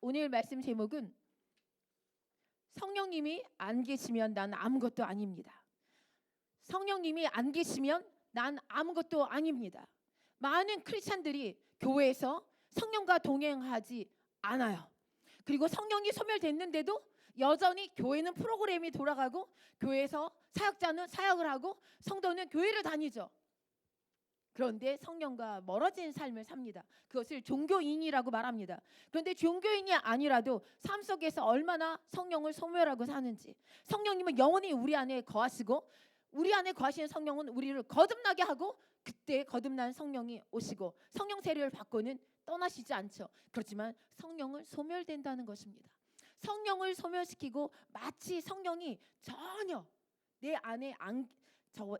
오늘 말씀 제목은 성령님이 안 계시면 난 아무것도 아닙니다. 성령님이 안 계시면 난 아무것도 아닙니다. 많은 크리스찬들이 교회에서 성령과 동행하지 않아요. 그리고 성령이 소멸됐는데도 여전히 교회는 프로그램이 돌아가고 교회에서 사역자는 사역을 하고 성도는 교회를 다니죠. 그런데 성령과 멀어진 삶을 삽니다. 그것을 종교인이라고 말합니다. 그런데 종교인이 아니라도 삶 속에서 얼마나 성령을 소멸하고 사는지, 성령님은 영원히 우리 안에 거하시고 우리 안에 거하시는 성령은 우리를 거듭나게 하고 그때 거듭난 성령이 오시고 성령 세례를 받고는 떠나시지 않죠. 그렇지만 성령을 소멸된다는 것입니다. 성령을 소멸시키고 마치 성령이 전혀 내 안에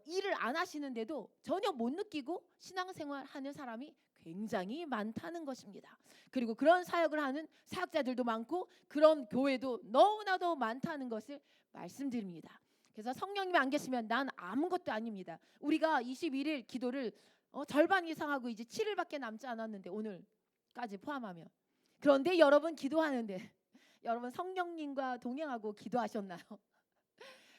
일을 안 하시는데도 전혀 못 느끼고 신앙생활 하는 사람이 굉장히 많다는 것입니다. 그리고 그런 사역을 하는 사역자들도 많고 그런 교회도 너무나도 많다는 것을 말씀드립니다. 그래서 성령님이 안 계시면 난 아무것도 아닙니다. 우리가 21일 기도를 절반 이상 하고 이제 7일밖에 남지 않았는데, 오늘까지 포함하면. 그런데 여러분 기도하는데 여러분 성령님과 동행하고 기도하셨나요?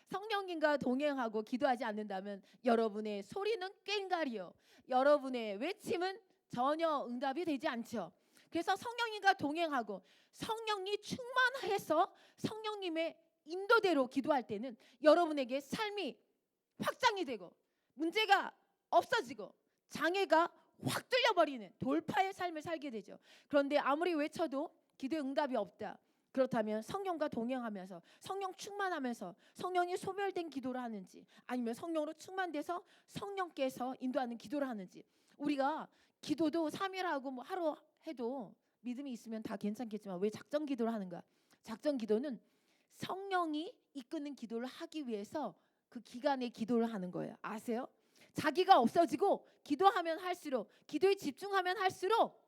성령님과 동행하고 기도하지 않는다면 여러분의 소리는 꽹가리요, 여러분의 외침은 전혀 응답이 되지 않죠. 그래서 성령님과 동행하고 성령이 충만해서 성령님의 인도대로 기도할 때는 여러분에게 삶이 확장이 되고 문제가 없어지고 장애가 확 뚫려버리는 돌파의 삶을 살게 되죠. 그런데 아무리 외쳐도 기도에 응답이 없다. 그렇다면 성령과 동행하면서 성령 충만하면서 성령이 소멸된 기도를 하는지, 아니면 성령으로 충만돼서 성령께서 인도하는 기도를 하는지. 우리가 기도도 3일하고 뭐 하루 해도 믿음이 있으면 다 괜찮겠지만 왜 작전 기도를 하는가? 작전 기도는 성령이 이끄는 기도를 하기 위해서 그 기간에 기도를 하는 거예요. 아세요? 자기가 없어지고 기도하면 할수록, 기도에 집중하면 할수록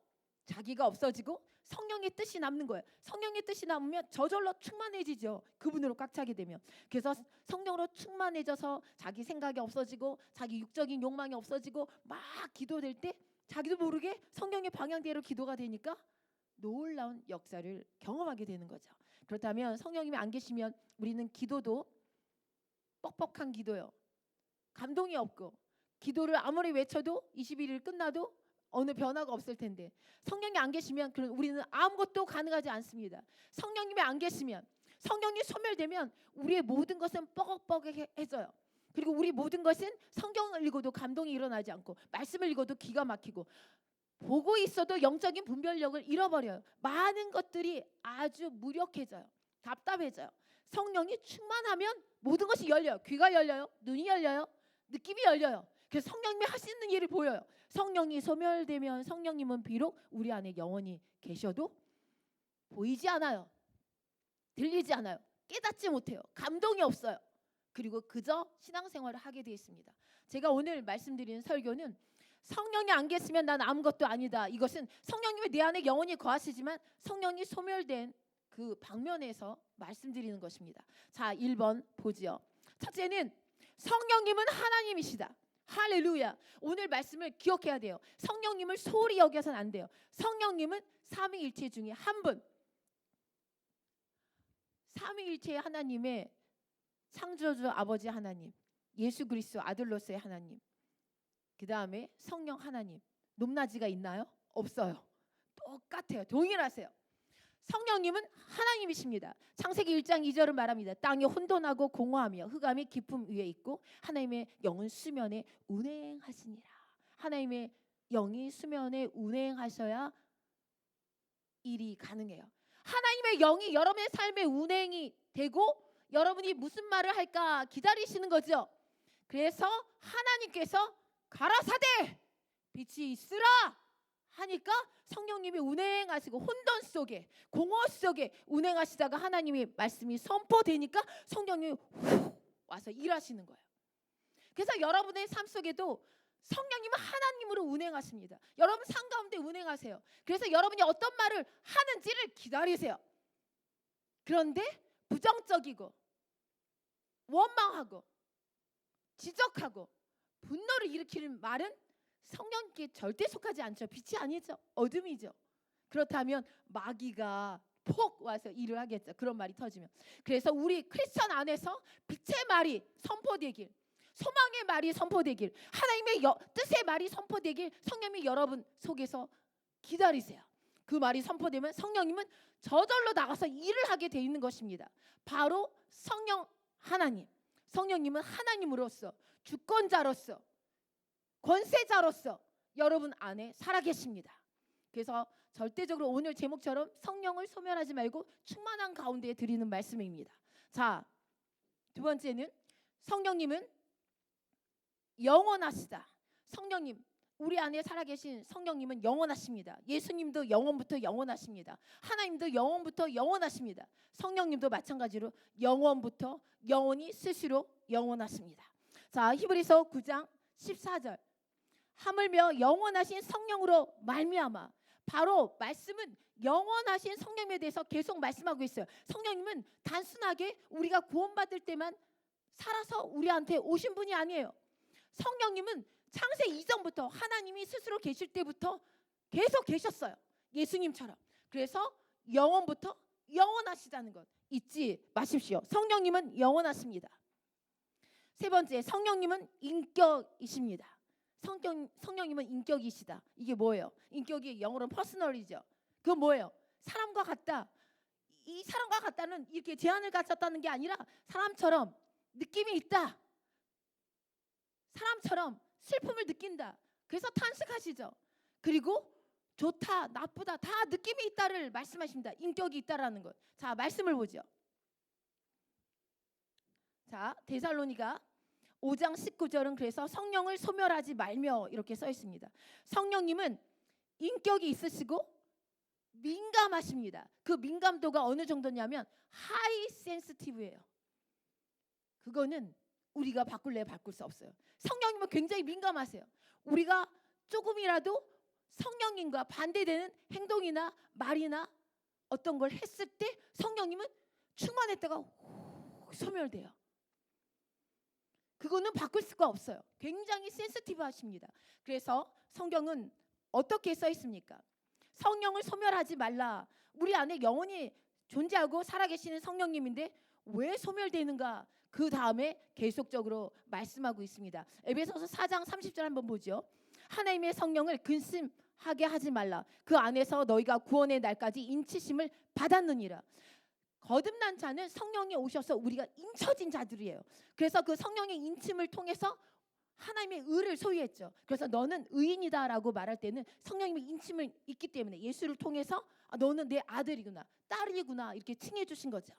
자기가 없어지고 성령의 뜻이 남는 거예요. 성령의 뜻이 남으면 저절로 충만해지죠. 그분으로 꽉 차게 되면. 그래서 성령으로 충만해져서 자기 생각이 없어지고 자기 육적인 욕망이 없어지고 막 기도될 때 자기도 모르게 성령의 방향대로 기도가 되니까 놀라운 역사를 경험하게 되는 거죠. 그렇다면 성령님이 안 계시면 우리는 기도도 뻑뻑한 기도요, 감동이 없고, 기도를 아무리 외쳐도 21일 끝나도 어느 변화가 없을 텐데, 성령이 안 계시면 우리는 아무것도 가능하지 않습니다. 성령님이 안 계시면, 성령이 소멸되면 우리의 모든 것은 뻐걱뻐걱해져요. 그리고 우리 모든 것은 성경을 읽어도 감동이 일어나지 않고, 말씀을 읽어도 기가 막히고, 보고 있어도 영적인 분별력을 잃어버려요. 많은 것들이 아주 무력해져요. 답답해져요. 성령이 충만하면 모든 것이 열려요. 귀가 열려요. 눈이 열려요. 느낌이 열려요. 그래서 성령님이 하시는 일을 보여요. 성령이 소멸되면 성령님은 비록 우리 안에 영원히 계셔도 보이지 않아요. 들리지 않아요. 깨닫지 못해요. 감동이 없어요. 그리고 그저 신앙생활을 하게 되어 있습니다. 제가 오늘 말씀드리는 설교는 성령이 안 계시면 난 아무것도 아니다. 이것은 성령님이 내 안에 영원히 거하시지만 성령이 소멸된 그 방면에서 말씀드리는 것입니다. 자, 1번 보지요. 첫째는 성령님은 하나님이시다. 할렐루야. 오늘 말씀을 기억해야 돼요. 성령님을 소홀히 여겨서는 안 돼요. 성령님은 삼위일체 중에 한 분, 삼위일체의 하나님의 창조주 아버지 하나님, 예수 그리스도 아들로서의 하나님, 그 다음에 성령 하나님. 높낮이가 있나요? 없어요. 똑같아요. 동일하세요. 성령님은 하나님이십니다. 창세기 1장 2절은 말합니다. 땅이 혼돈하고 공허하며 흑암이 깊음 위에 있고 하나님의 영은 수면에 운행하시니라. 하나님의 영이 수면에 운행하셔야 일이 가능해요. 하나님의 영이 여러분의 삶에 운행이 되고 여러분이 무슨 말을 할까 기다리시는 거죠. 그래서 하나님께서 가라사대 빛이 있으라 하니까 성령님이 운행하시고 혼돈 속에 공허 속에 운행하시다가 하나님의 말씀이 선포되니까 성령님이 와서 일하시는 거예요. 그래서 여러분의 삶 속에도 성령님은 하나님으로 운행하십니다. 여러분 삶 가운데 운행하세요. 그래서 여러분이 어떤 말을 하는지를 기다리세요. 그런데 부정적이고 원망하고 지적하고 분노를 일으키는 말은 성령께 절대 속하지 않죠. 빛이 아니죠. 어둠이죠. 그렇다면 마귀가 폭 와서 일을 하겠죠. 그런 말이 터지면. 그래서 우리 크리스천 안에서 빛의 말이 선포되길, 소망의 말이 선포되길, 하나님의 뜻의 말이 선포되길 성령님이 여러분 속에서 기다리세요. 그 말이 선포되면 성령님은 저절로 나가서 일을 하게 돼 있는 것입니다. 바로 성령 하나님, 성령님은 하나님으로서, 주권자로서, 권세자로서 여러분 안에 살아계십니다. 그래서 절대적으로 오늘 제목처럼 성령을 소멸하지 말고 충만한 가운데 드리는 말씀입니다. 자, 두 번째는 성령님은 영원하시다. 성령님, 우리 안에 살아계신 성령님은 영원하십니다. 예수님도 영원부터 영원하십니다. 하나님도 영원부터 영원하십니다. 성령님도 마찬가지로 영원부터 영원히 스스로 영원하십니다. 자, 히브리서 9장 14절. 하물며 영원하신 성령으로 말미암아, 바로 말씀은 영원하신 성령에 대해서 계속 말씀하고 있어요. 성령님은 단순하게 우리가 구원받을 때만 살아서 우리한테 오신 분이 아니에요. 성령님은 창세 이전부터 하나님이 스스로 계실 때부터 계속 계셨어요. 예수님처럼. 그래서 영원부터 영원하시다는 것 잊지 마십시오. 성령님은 영원하십니다. 세 번째, 성령님은 인격이십니다. 성령님은 인격이시다. 이게 뭐예요? 인격이 영어로는 퍼스널이죠. 그건 뭐예요? 사람과 같다. 이 사람과 같다는 이렇게 제한을 가졌다는 게 아니라 사람처럼 느낌이 있다. 사람처럼 슬픔을 느낀다. 그래서 탄식하시죠. 그리고 좋다, 나쁘다 다 느낌이 있다를 말씀하십니다. 인격이 있다라는 것. 자, 말씀을 보죠. 자, 데살로니가 5장 19절은 그래서 성령을 소멸하지 말며 이렇게 써 있습니다. 성령님은 인격이 있으시고 민감하십니다. 그 민감도가 어느 정도냐면 하이 센시티브예요. 그거는 우리가 바꿀래 바꿀 수 없어요. 성령님은 굉장히 민감하세요. 우리가 조금이라도 성령님과 반대되는 행동이나 말이나 어떤 걸 했을 때 성령님은 충만했다가 소멸돼요. 그거는 바꿀 수가 없어요. 굉장히 센시티브 하십니다. 그래서 성경은 어떻게 써 있습니까? 성령을 소멸하지 말라. 우리 안에 영원히 존재하고 살아계시는 성령님인데 왜 소멸되는가? 그 다음에 계속적으로 말씀하고 있습니다. 에베소서 4장 30절 한번 보죠. 하나님의 성령을 근심하게 하지 말라. 그 안에서 너희가 구원의 날까지 인치심을 받았느니라. 거듭난 자는 성령이 오셔서 우리가 인쳐진 자들이에요. 그래서 그 성령의 인침을 통해서 하나님의 의를 소유했죠. 그래서 너는 의인이다라고 말할 때는 성령님의 인침을 있기 때문에 예수를 통해서 너는 내 아들이구나, 딸이구나 이렇게 칭해 주신 거죠.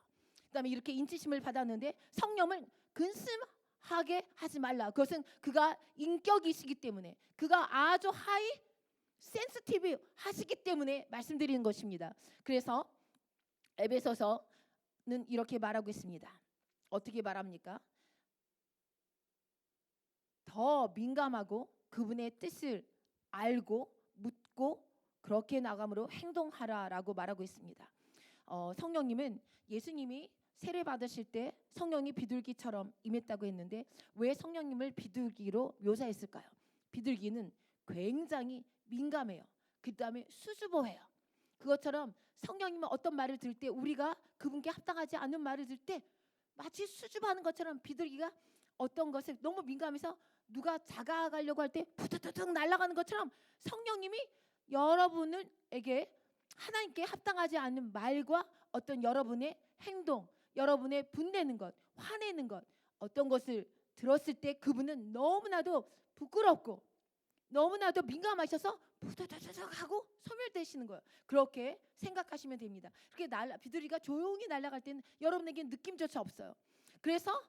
그다음에 이렇게 인치심을 받았는데 성령을 근심하게 하지 말라. 그것은 그가 인격이시기 때문에, 그가 아주 하이 센시티브 하시기 때문에 말씀드리는 것입니다. 그래서 에베소서는 이렇게 말하고 있습니다. 어떻게 말합니까? 더 민감하고 그분의 뜻을 알고 묻고 그렇게 나감으로 행동하라라고 말하고 있습니다. 성령님은 예수님이 세례 받으실 때 성령이 비둘기처럼 임했다고 했는데 왜 성령님을 비둘기로 묘사했을까요? 비둘기는 굉장히 민감해요. 그 다음에 수줍어해요. 그것처럼 성령님은 어떤 말을 들을 때 우리가 그분께 합당하지 않은 말을 들을 때 마치 수줍어하는 것처럼 비둘기가 어떤 것에 너무 민감해서 누가 다가가려고 할 때 푸드드득 날아가는 것처럼 성령님이 여러분에게 하나님께 합당하지 않는 말과 어떤 여러분의 행동, 여러분의 분내는 것, 화내는 것, 어떤 것을 들었을 때 그분은 너무나도 부끄럽고 너무나도 민감하셔서 푸드드득 하고 소멸되시는 거예요. 그렇게 생각하시면 됩니다. 그렇게 비둘기가 조용히 날아갈 때는 여러분에게 느낌조차 없어요. 그래서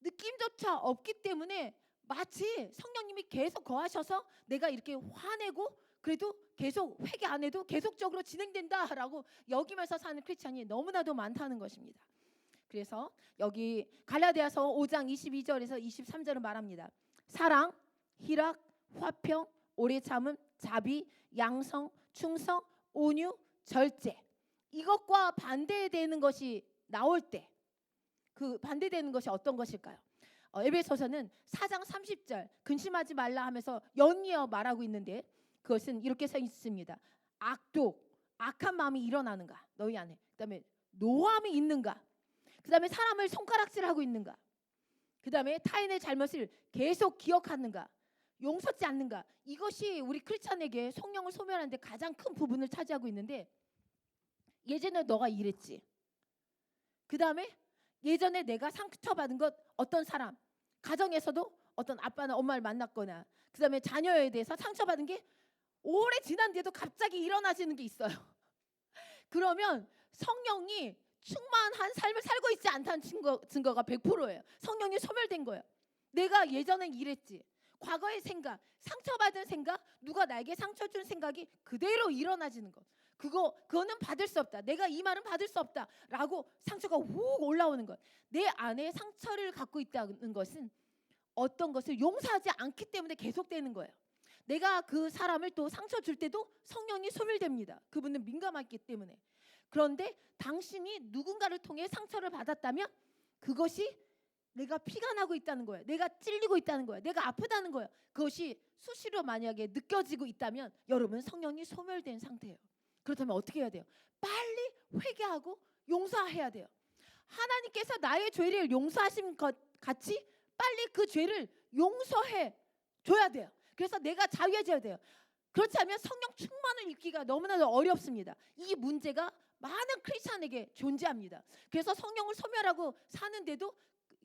느낌조차 없기 때문에 마치 성령님이 계속 거하셔서 내가 이렇게 화내고 그래도 계속 회개 안 해도 계속적으로 진행된다라고 여기면서 사는 크리스찬이 너무나도 많다는 것입니다. 그래서 여기 갈라디아서 5장 22절에서 23절을 말합니다. 사랑, 희락, 화평, 오래 참음, 자비, 양성, 충성, 온유, 절제. 이것과 반대되는 것이 나올 때 그 반대되는 것이 어떤 것일까요? 에베소서는 4장 30절 근심하지 말라 하면서 연이어 말하고 있는데 그것은 이렇게 써 있습니다. 악독, 악한 마음이 일어나는가 너희 안에. 그다음에 노함이 있는가. 그다음에 사람을 손가락질하고 있는가. 그다음에 타인의 잘못을 계속 기억하는가. 용서치 않는가. 이것이 우리 크리스찬에게 성령을 소멸하는데 가장 큰 부분을 차지하고 있는데, 예전에 너가 이랬지. 그다음에 예전에 내가 상처받은 것, 어떤 사람, 가정에서도 어떤 아빠나 엄마를 만났거나 그다음에 자녀에 대해서 상처받은 게 오래 지난데도 갑자기 일어나지는 게 있어요. 그러면 성령이 충만한 삶을 살고 있지 않다는 증거가 100%예요. 성령이 소멸된 거예요. 내가 예전엔 이랬지. 과거의 생각, 상처받은 생각, 누가 나에게 상처 준 생각이 그대로 일어나지는 것. 그거는 받을 수 없다. 내가 이 말은 받을 수 없다라고 상처가 훅 올라오는 것. 내 안에 상처를 갖고 있다는 것은 어떤 것을 용서하지 않기 때문에 계속되는 거예요. 내가 그 사람을 또 상처 줄 때도 성령이 소멸됩니다. 그분은 민감하기 때문에. 그런데 당신이 누군가를 통해 상처를 받았다면 그것이 내가 피가 나고 있다는 거예요. 내가 찔리고 있다는 거예요. 내가 아프다는 거예요. 그것이 수시로 만약에 느껴지고 있다면 여러분 성령이 소멸된 상태예요. 그렇다면 어떻게 해야 돼요? 빨리 회개하고 용서해야 돼요. 하나님께서 나의 죄를 용서하신 것 같이 빨리 그 죄를 용서해 줘야 돼요. 그래서 내가 자유해져야 돼요. 그렇지 않으면 성령 충만을 입기가 너무나도 어렵습니다. 이 문제가 많은 크리스찬에게 존재합니다. 그래서 성령을 소멸하고 사는데도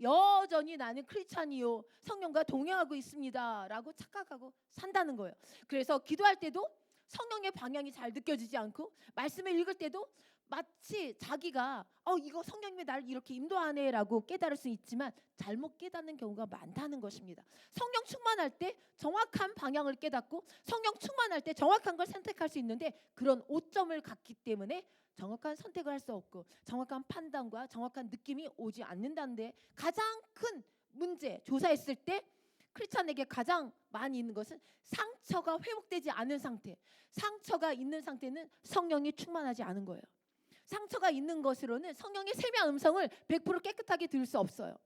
여전히 나는 크리스찬이요, 성령과 동행하고 있습니다 라고 착각하고 산다는 거예요. 그래서 기도할 때도 성령의 방향이 잘 느껴지지 않고, 말씀을 읽을 때도 마치 자기가 이거 성령님이 나를 이렇게 인도하네 라고 깨달을 수 있지만 잘못 깨닫는 경우가 많다는 것입니다. 성령 충만할 때 정확한 방향을 깨닫고 성령 충만할 때 정확한 걸 선택할 수 있는데, 그런 오점을 갖기 때문에 정확한 선택을 할 수 없고 정확한 판단과 정확한 느낌이 오지 않는다는데, 가장 큰 문제 조사했을 때 크리스찬에게 가장 많이 있는 것은 상처가 회복되지 않은 상태. 상처가 있는 상태는 성령이 충만하지 않은 거예요. 상처가 있는 것으로는 성령의 세미한 음성을 100% 깨끗하게 들을 수 없어요.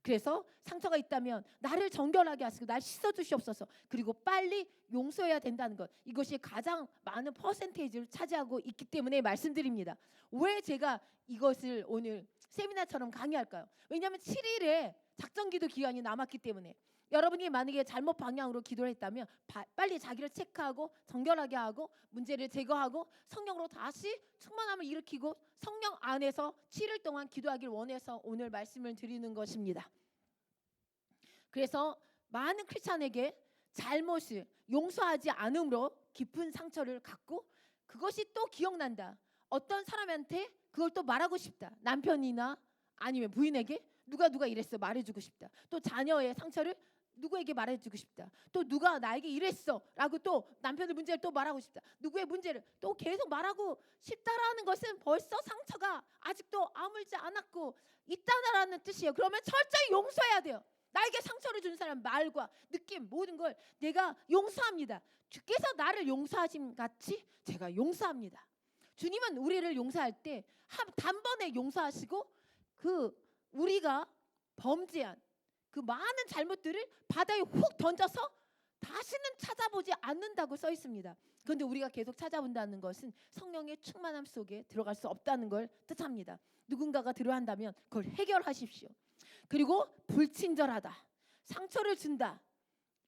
그래서 상처가 있다면 나를 정결하게 하시고 날 씻어주시옵소서. 그리고 빨리 용서해야 된다는 것, 이것이 가장 많은 퍼센테이지를 차지하고 있기 때문에 말씀드립니다. 왜 제가 이것을 오늘 세미나처럼 강의할까요? 왜냐하면 7일에 작전기도 기간이 남았기 때문에 여러분이 만약에 잘못 방향으로 기도를 했다면 빨리 자기를 체크하고 정결하게 하고 문제를 제거하고 성령으로 다시 충만함을 일으키고 성령 안에서 7일 동안 기도하길 원해서 오늘 말씀을 드리는 것입니다. 그래서 많은 크리스찬에게 잘못을 용서하지 않음으로 깊은 상처를 갖고, 그것이 또 기억난다. 어떤 사람한테 그걸 또 말하고 싶다. 남편이나 아니면 부인에게 누가 이랬어 말해주고 싶다. 또 자녀의 상처를 누구에게 말해주고 싶다. 또 누가 나에게 이랬어 라고 또 남편의 문제를 또 말하고 싶다. 누구의 문제를 또 계속 말하고 싶다라는 것은 벌써 상처가 아직도 아물지 않았고 있다라는 뜻이에요. 그러면 철저히 용서해야 돼요. 나에게 상처를 준 사람 말과 느낌 모든 걸 내가 용서합니다. 주께서 나를 용서하신 같이 제가 용서합니다. 주님은 우리를 용서할 때 단번에 용서하시고 우리가 범죄한 그 많은 잘못들을 바다에 훅 던져서 다시는 찾아보지 않는다고 써 있습니다. 그런데 우리가 계속 찾아본다는 것은 성령의 충만함 속에 들어갈 수 없다는 걸 뜻합니다. 누군가가 들어한다면 그걸 해결하십시오. 그리고 불친절하다, 상처를 준다,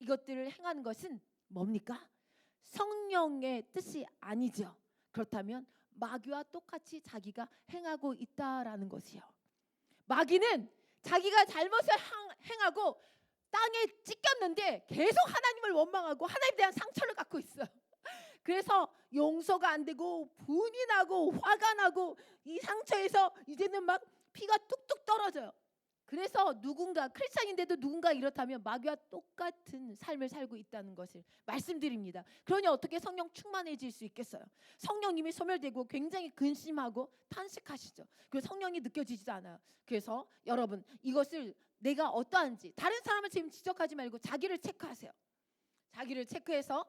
이것들을 행하는 것은 뭡니까? 성령의 뜻이 아니죠. 그렇다면 마귀와 똑같이 자기가 행하고 있다라는 것이요. 마귀는 자기가 잘못을 행하고 땅에 찢겼는데 계속 하나님을 원망하고 하나님에 대한 상처를 갖고 있어요. 그래서 용서가 안 되고 분이 나고 화가 나고 이 상처에서 이제는 막 피가 뚝뚝 떨어져요. 그래서 크리스찬인데도 누군가 이렇다면 마귀와 똑같은 삶을 살고 있다는 것을 말씀드립니다. 그러니 어떻게 성령 충만해질 수 있겠어요? 성령님이 소멸되고 굉장히 근심하고 탄식하시죠. 그리고 성령이 느껴지지도 않아요. 그래서 여러분, 이것을 내가 어떠한지 다른 사람을 지금 지적하지 말고 자기를 체크하세요. 자기를 체크해서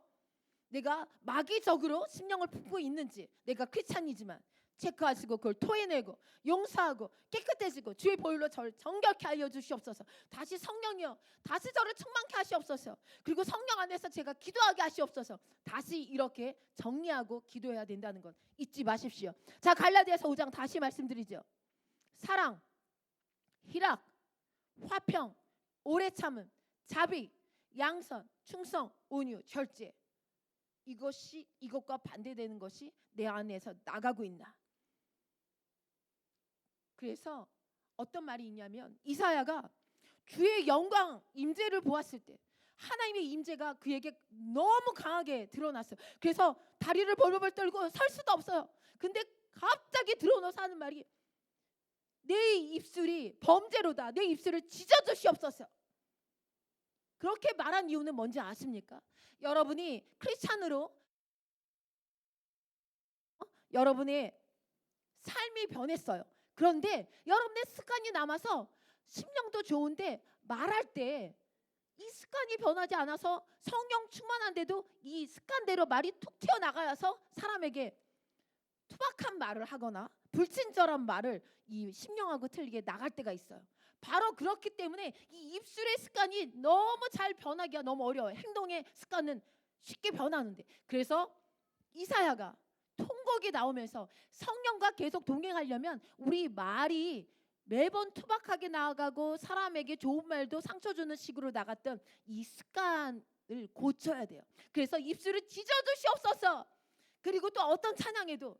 내가 마귀적으로 심령을 품고 있는지, 내가 크리스찬이지만 체크하시고 그걸 토해내고 용서하고 깨끗해지고 주의 보혈로 저를 정결케 하여 주시옵소서. 다시 성령이여 다시 저를 충만케 하시옵소서. 그리고 성령 안에서 제가 기도하게 하시옵소서. 다시 이렇게 정리하고 기도해야 된다는 것 잊지 마십시오. 자, 갈라디아서 5장 다시 말씀드리죠. 사랑, 희락, 화평, 오래 참음, 자비, 양선, 충성, 온유, 절제. 이것과 반대되는 것이 내 안에서 나가고 있나? 그래서 어떤 말이 있냐면 이사야가 주의 영광 임재를 보았을 때 하나님의 임재가 그에게 너무 강하게 드러났어요. 그래서 다리를 벌벌 떨고 설 수도 없어요. 근데 갑자기 들어놓아서 하는 말이 내 입술이 범죄로다. 내 입술을 찢어주시옵소서. 그렇게 말한 이유는 뭔지 아십니까? 여러분이 크리스찬으로 여러분의 삶이 변했어요. 그런데 여러분의 습관이 남아서 심령도 좋은데 말할 때 이 습관이 변하지 않아서 성령 충만한데도 이 습관대로 말이 툭 튀어나가서 사람에게 투박한 말을 하거나 불친절한 말을 이 심령하고 틀리게 나갈 때가 있어요. 바로 그렇기 때문에 이 입술의 습관이 너무 잘 변하기가 너무 어려워요. 행동의 습관은 쉽게 변하는데. 그래서 이사야가 통곡이 나오면서 성령과 계속 동행하려면 우리 말이 매번 투박하게 나아가고 사람에게 좋은 말도 상처 주는 식으로 나갔던 이 습관을 고쳐야 돼요. 그래서 입술을 찢어주시옵소서. 그리고 또 어떤 찬양에도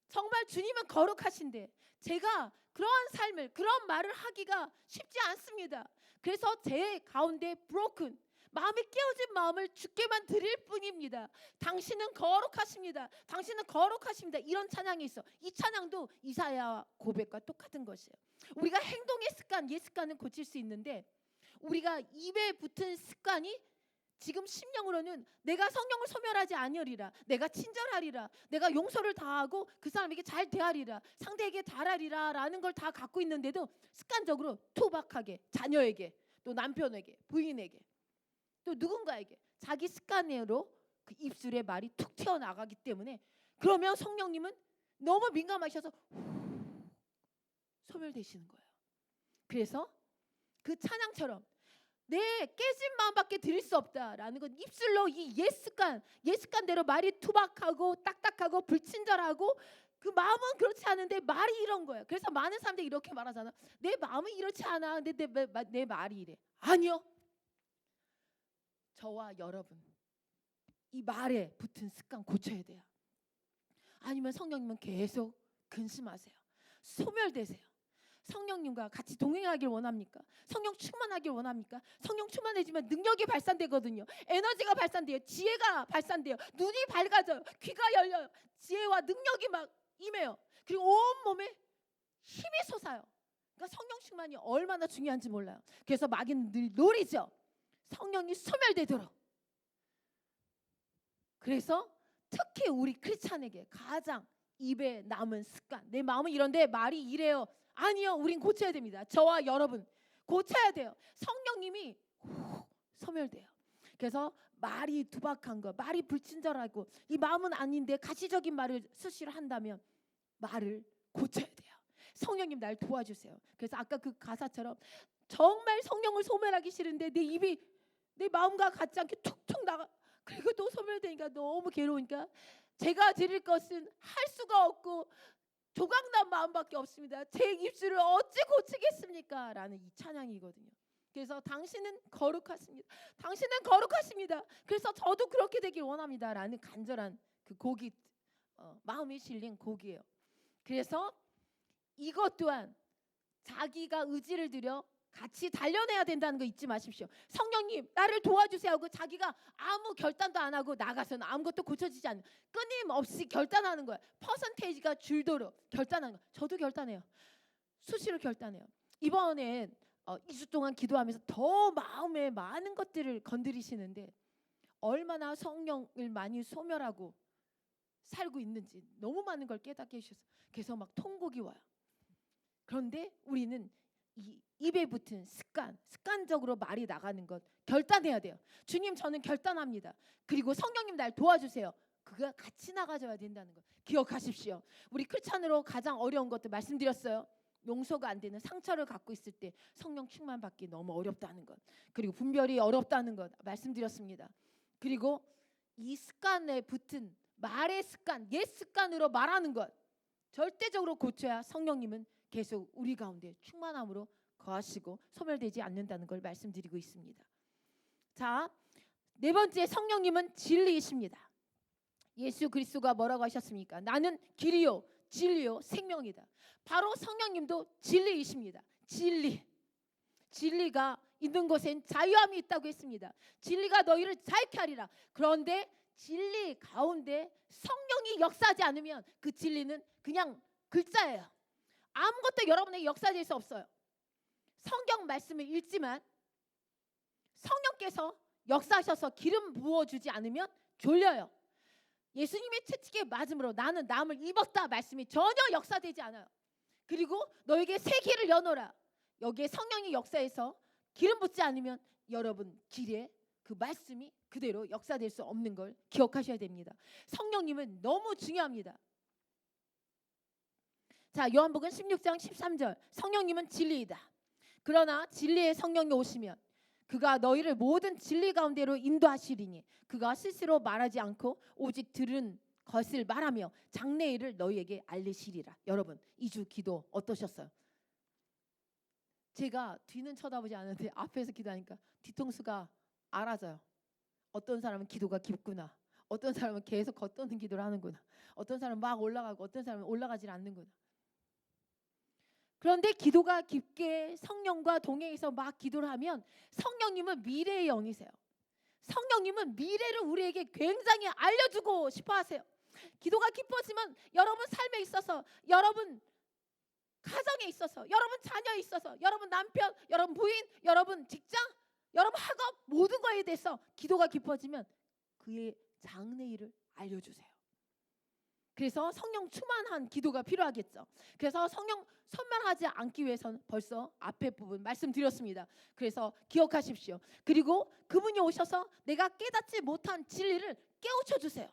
정말 주님은 거룩하신데 제가 그러한 삶을 그런 말을 하기가 쉽지 않습니다. 그래서 제 가운데 broken 마음이 깨어진 마음을 주께만 드릴 뿐입니다. 당신은 거룩하십니다. 당신은 거룩하십니다. 이런 찬양이 있어. 이 찬양도 이사야 고백과 똑같은 것이에요. 우리가 행동의 습관, 옛 습관은 고칠 수 있는데 우리가 입에 붙은 습관이 지금 심령으로는 내가 성령을 소멸하지 아니하리라, 내가 친절하리라, 내가 용서를 다하고 그 사람에게 잘 대하리라, 상대에게 잘하리라 라는 걸 다 갖고 있는데도 습관적으로 투박하게 자녀에게 또 남편에게 부인에게 또 누군가에게 자기 습관으로 그 입술에 말이 툭 튀어나가기 때문에 그러면 성령님은 너무 민감하셔서 소멸되시는 거예요. 그래서 그 찬양처럼 내 깨진 마음밖에 드릴 수 없다라는 건 입술로 이 옛 습관대로 말이 투박하고 딱딱하고 불친절하고 그 마음은 그렇지 않은데 말이 이런 거예요. 그래서 많은 사람들이 이렇게 말하잖아. 내 마음은 이렇지 않아. 근데 내 말이 이래. 아니요. 저와 여러분 이 말에 붙은 습관 고쳐야 돼요. 아니면 성령님은 계속 근심하세요. 소멸되세요. 성령님과 같이 동행하길 원합니까? 성령 충만하길 원합니까? 성령 충만해지면 능력이 발산되거든요. 에너지가 발산돼요. 지혜가 발산돼요. 눈이 밝아져요. 귀가 열려요. 지혜와 능력이 막 임해요. 그리고 온 몸에 힘이 솟아요. 그러니까 성령 충만이 얼마나 중요한지 몰라요. 그래서 마귀는 늘 노리죠. 성령이 소멸되도록. 그래서 특히 우리 크리스찬에게 가장 입에 남은 습관, 내 마음은 이런데 말이 이래요. 아니요, 우린 고쳐야 됩니다. 저와 여러분 고쳐야 돼요. 성령님이 소멸돼요. 그래서 말이 두박한 거, 말이 불친절하고 이 마음은 아닌데 가시적인 말을 수시로 한다면 말을 고쳐야 돼요. 성령님 날 도와주세요. 그래서 아까 그 가사처럼 정말 성령을 소멸하기 싫은데 내 입이 내 마음과 같지 않게 툭툭 나가. 그리고 또 소멸되니까 너무 괴로우니까 제가 드릴 것은 할 수가 없고 조각난 마음밖에 없습니다. 제 입술을 어찌 고치겠습니까? 라는 이 찬양이거든요. 그래서 당신은 거룩하십니다. 당신은 거룩하십니다. 그래서 저도 그렇게 되길 원합니다. 라는 간절한 그 곡이 마음이 실린 곡이에요. 그래서 이것 또한 자기가 의지를 들여 같이 달려내야 된다는 거 잊지 마십시오. 성령님 나를 도와주세요 하고 자기가 아무 결단도 안 하고 나가서는 아무것도 고쳐지지 않는 끊임없이 결단하는 거예요. 퍼센테이지가 줄도록 결단하는 거예요. 저도 결단해요. 수시로 결단해요. 이번엔 2주 동안 기도하면서 더 마음에 많은 것들을 건드리시는데 얼마나 성령을 많이 소멸하고 살고 있는지 너무 많은 걸 깨닫게 해주셔서 그래서 막 통곡이 와요. 그런데 우리는 이 입에 붙은 습관적으로 말이 나가는 것 결단해야 돼요. 주님 저는 결단합니다. 그리고 성령님 날 도와주세요. 그가 같이 나가줘야 된다는 거 기억하십시오. 우리 크리스찬으로 가장 어려운 것도 말씀드렸어요. 용서가 안 되는 상처를 갖고 있을 때 성령 충만 받기 너무 어렵다는 것, 그리고 분별이 어렵다는 것 말씀드렸습니다. 그리고 이 습관에 붙은 말의 습관, 옛 습관으로 말하는 것 절대적으로 고쳐야 성령님은 계속 우리 가운데 충만함으로 거하시고 소멸되지 않는다는 걸 말씀드리고 있습니다. 자, 네 번째, 성령님은 진리이십니다. 예수 그리스도가 뭐라고 하셨습니까? 나는 길이요 진리요 생명이다. 바로 성령님도 진리이십니다. 진리가 있는 곳엔 자유함이 있다고 했습니다. 진리가 너희를 자유케 하리라. 그런데 진리 가운데 성령이 역사하지 않으면 그 진리는 그냥 글자예요. 아무것도 여러분에게 역사될 수 없어요. 성경 말씀을 읽지만 성령께서 역사하셔서 기름 부어주지 않으면 졸려요. 예수님의 채찍에 맞음으로 나는 남을 입었다 말씀이 전혀 역사되지 않아요. 그리고 너에게 새 길을 여노라. 여기에 성령이 역사해서 기름 붓지 않으면 여러분 길에 그 말씀이 그대로 역사될 수 없는 걸 기억하셔야 됩니다. 성령님은 너무 중요합니다. 자, 요한복음 16장 13절, 성령님은 진리이다. 그러나 진리의 성령이 오시면 그가 너희를 모든 진리 가운데로 인도하시리니 그가 스스로 말하지 않고 오직 들은 것을 말하며 장래일을 너희에게 알리시리라. 여러분, 2주 기도 어떠셨어요? 제가 뒤는 쳐다보지 않는데 앞에서 기도하니까 뒤통수가 알아져요. 어떤 사람은 기도가 깊구나, 어떤 사람은 계속 겉도는 기도를 하는구나, 어떤 사람은 막 올라가고 어떤 사람은 올라가질 않는구나. 그런데 기도가 깊게 성령과 동행해서 막 기도를 하면 성령님은 미래의 영이세요. 성령님은 미래를 우리에게 굉장히 알려주고 싶어 하세요. 기도가 깊어지면 여러분 삶에 있어서, 여러분 가정에 있어서, 여러분 자녀에 있어서, 여러분 남편, 여러분 부인, 여러분 직장, 여러분 학업 모든 거에 대해서 기도가 깊어지면 그의 장래일을 알려주세요. 그래서 성령 충만한 기도가 필요하겠죠. 그래서 성령 선멸하지 않기 위해서는 벌써 앞에 부분 말씀드렸습니다. 그래서 기억하십시오. 그리고 그분이 오셔서 내가 깨닫지 못한 진리를 깨우쳐 주세요.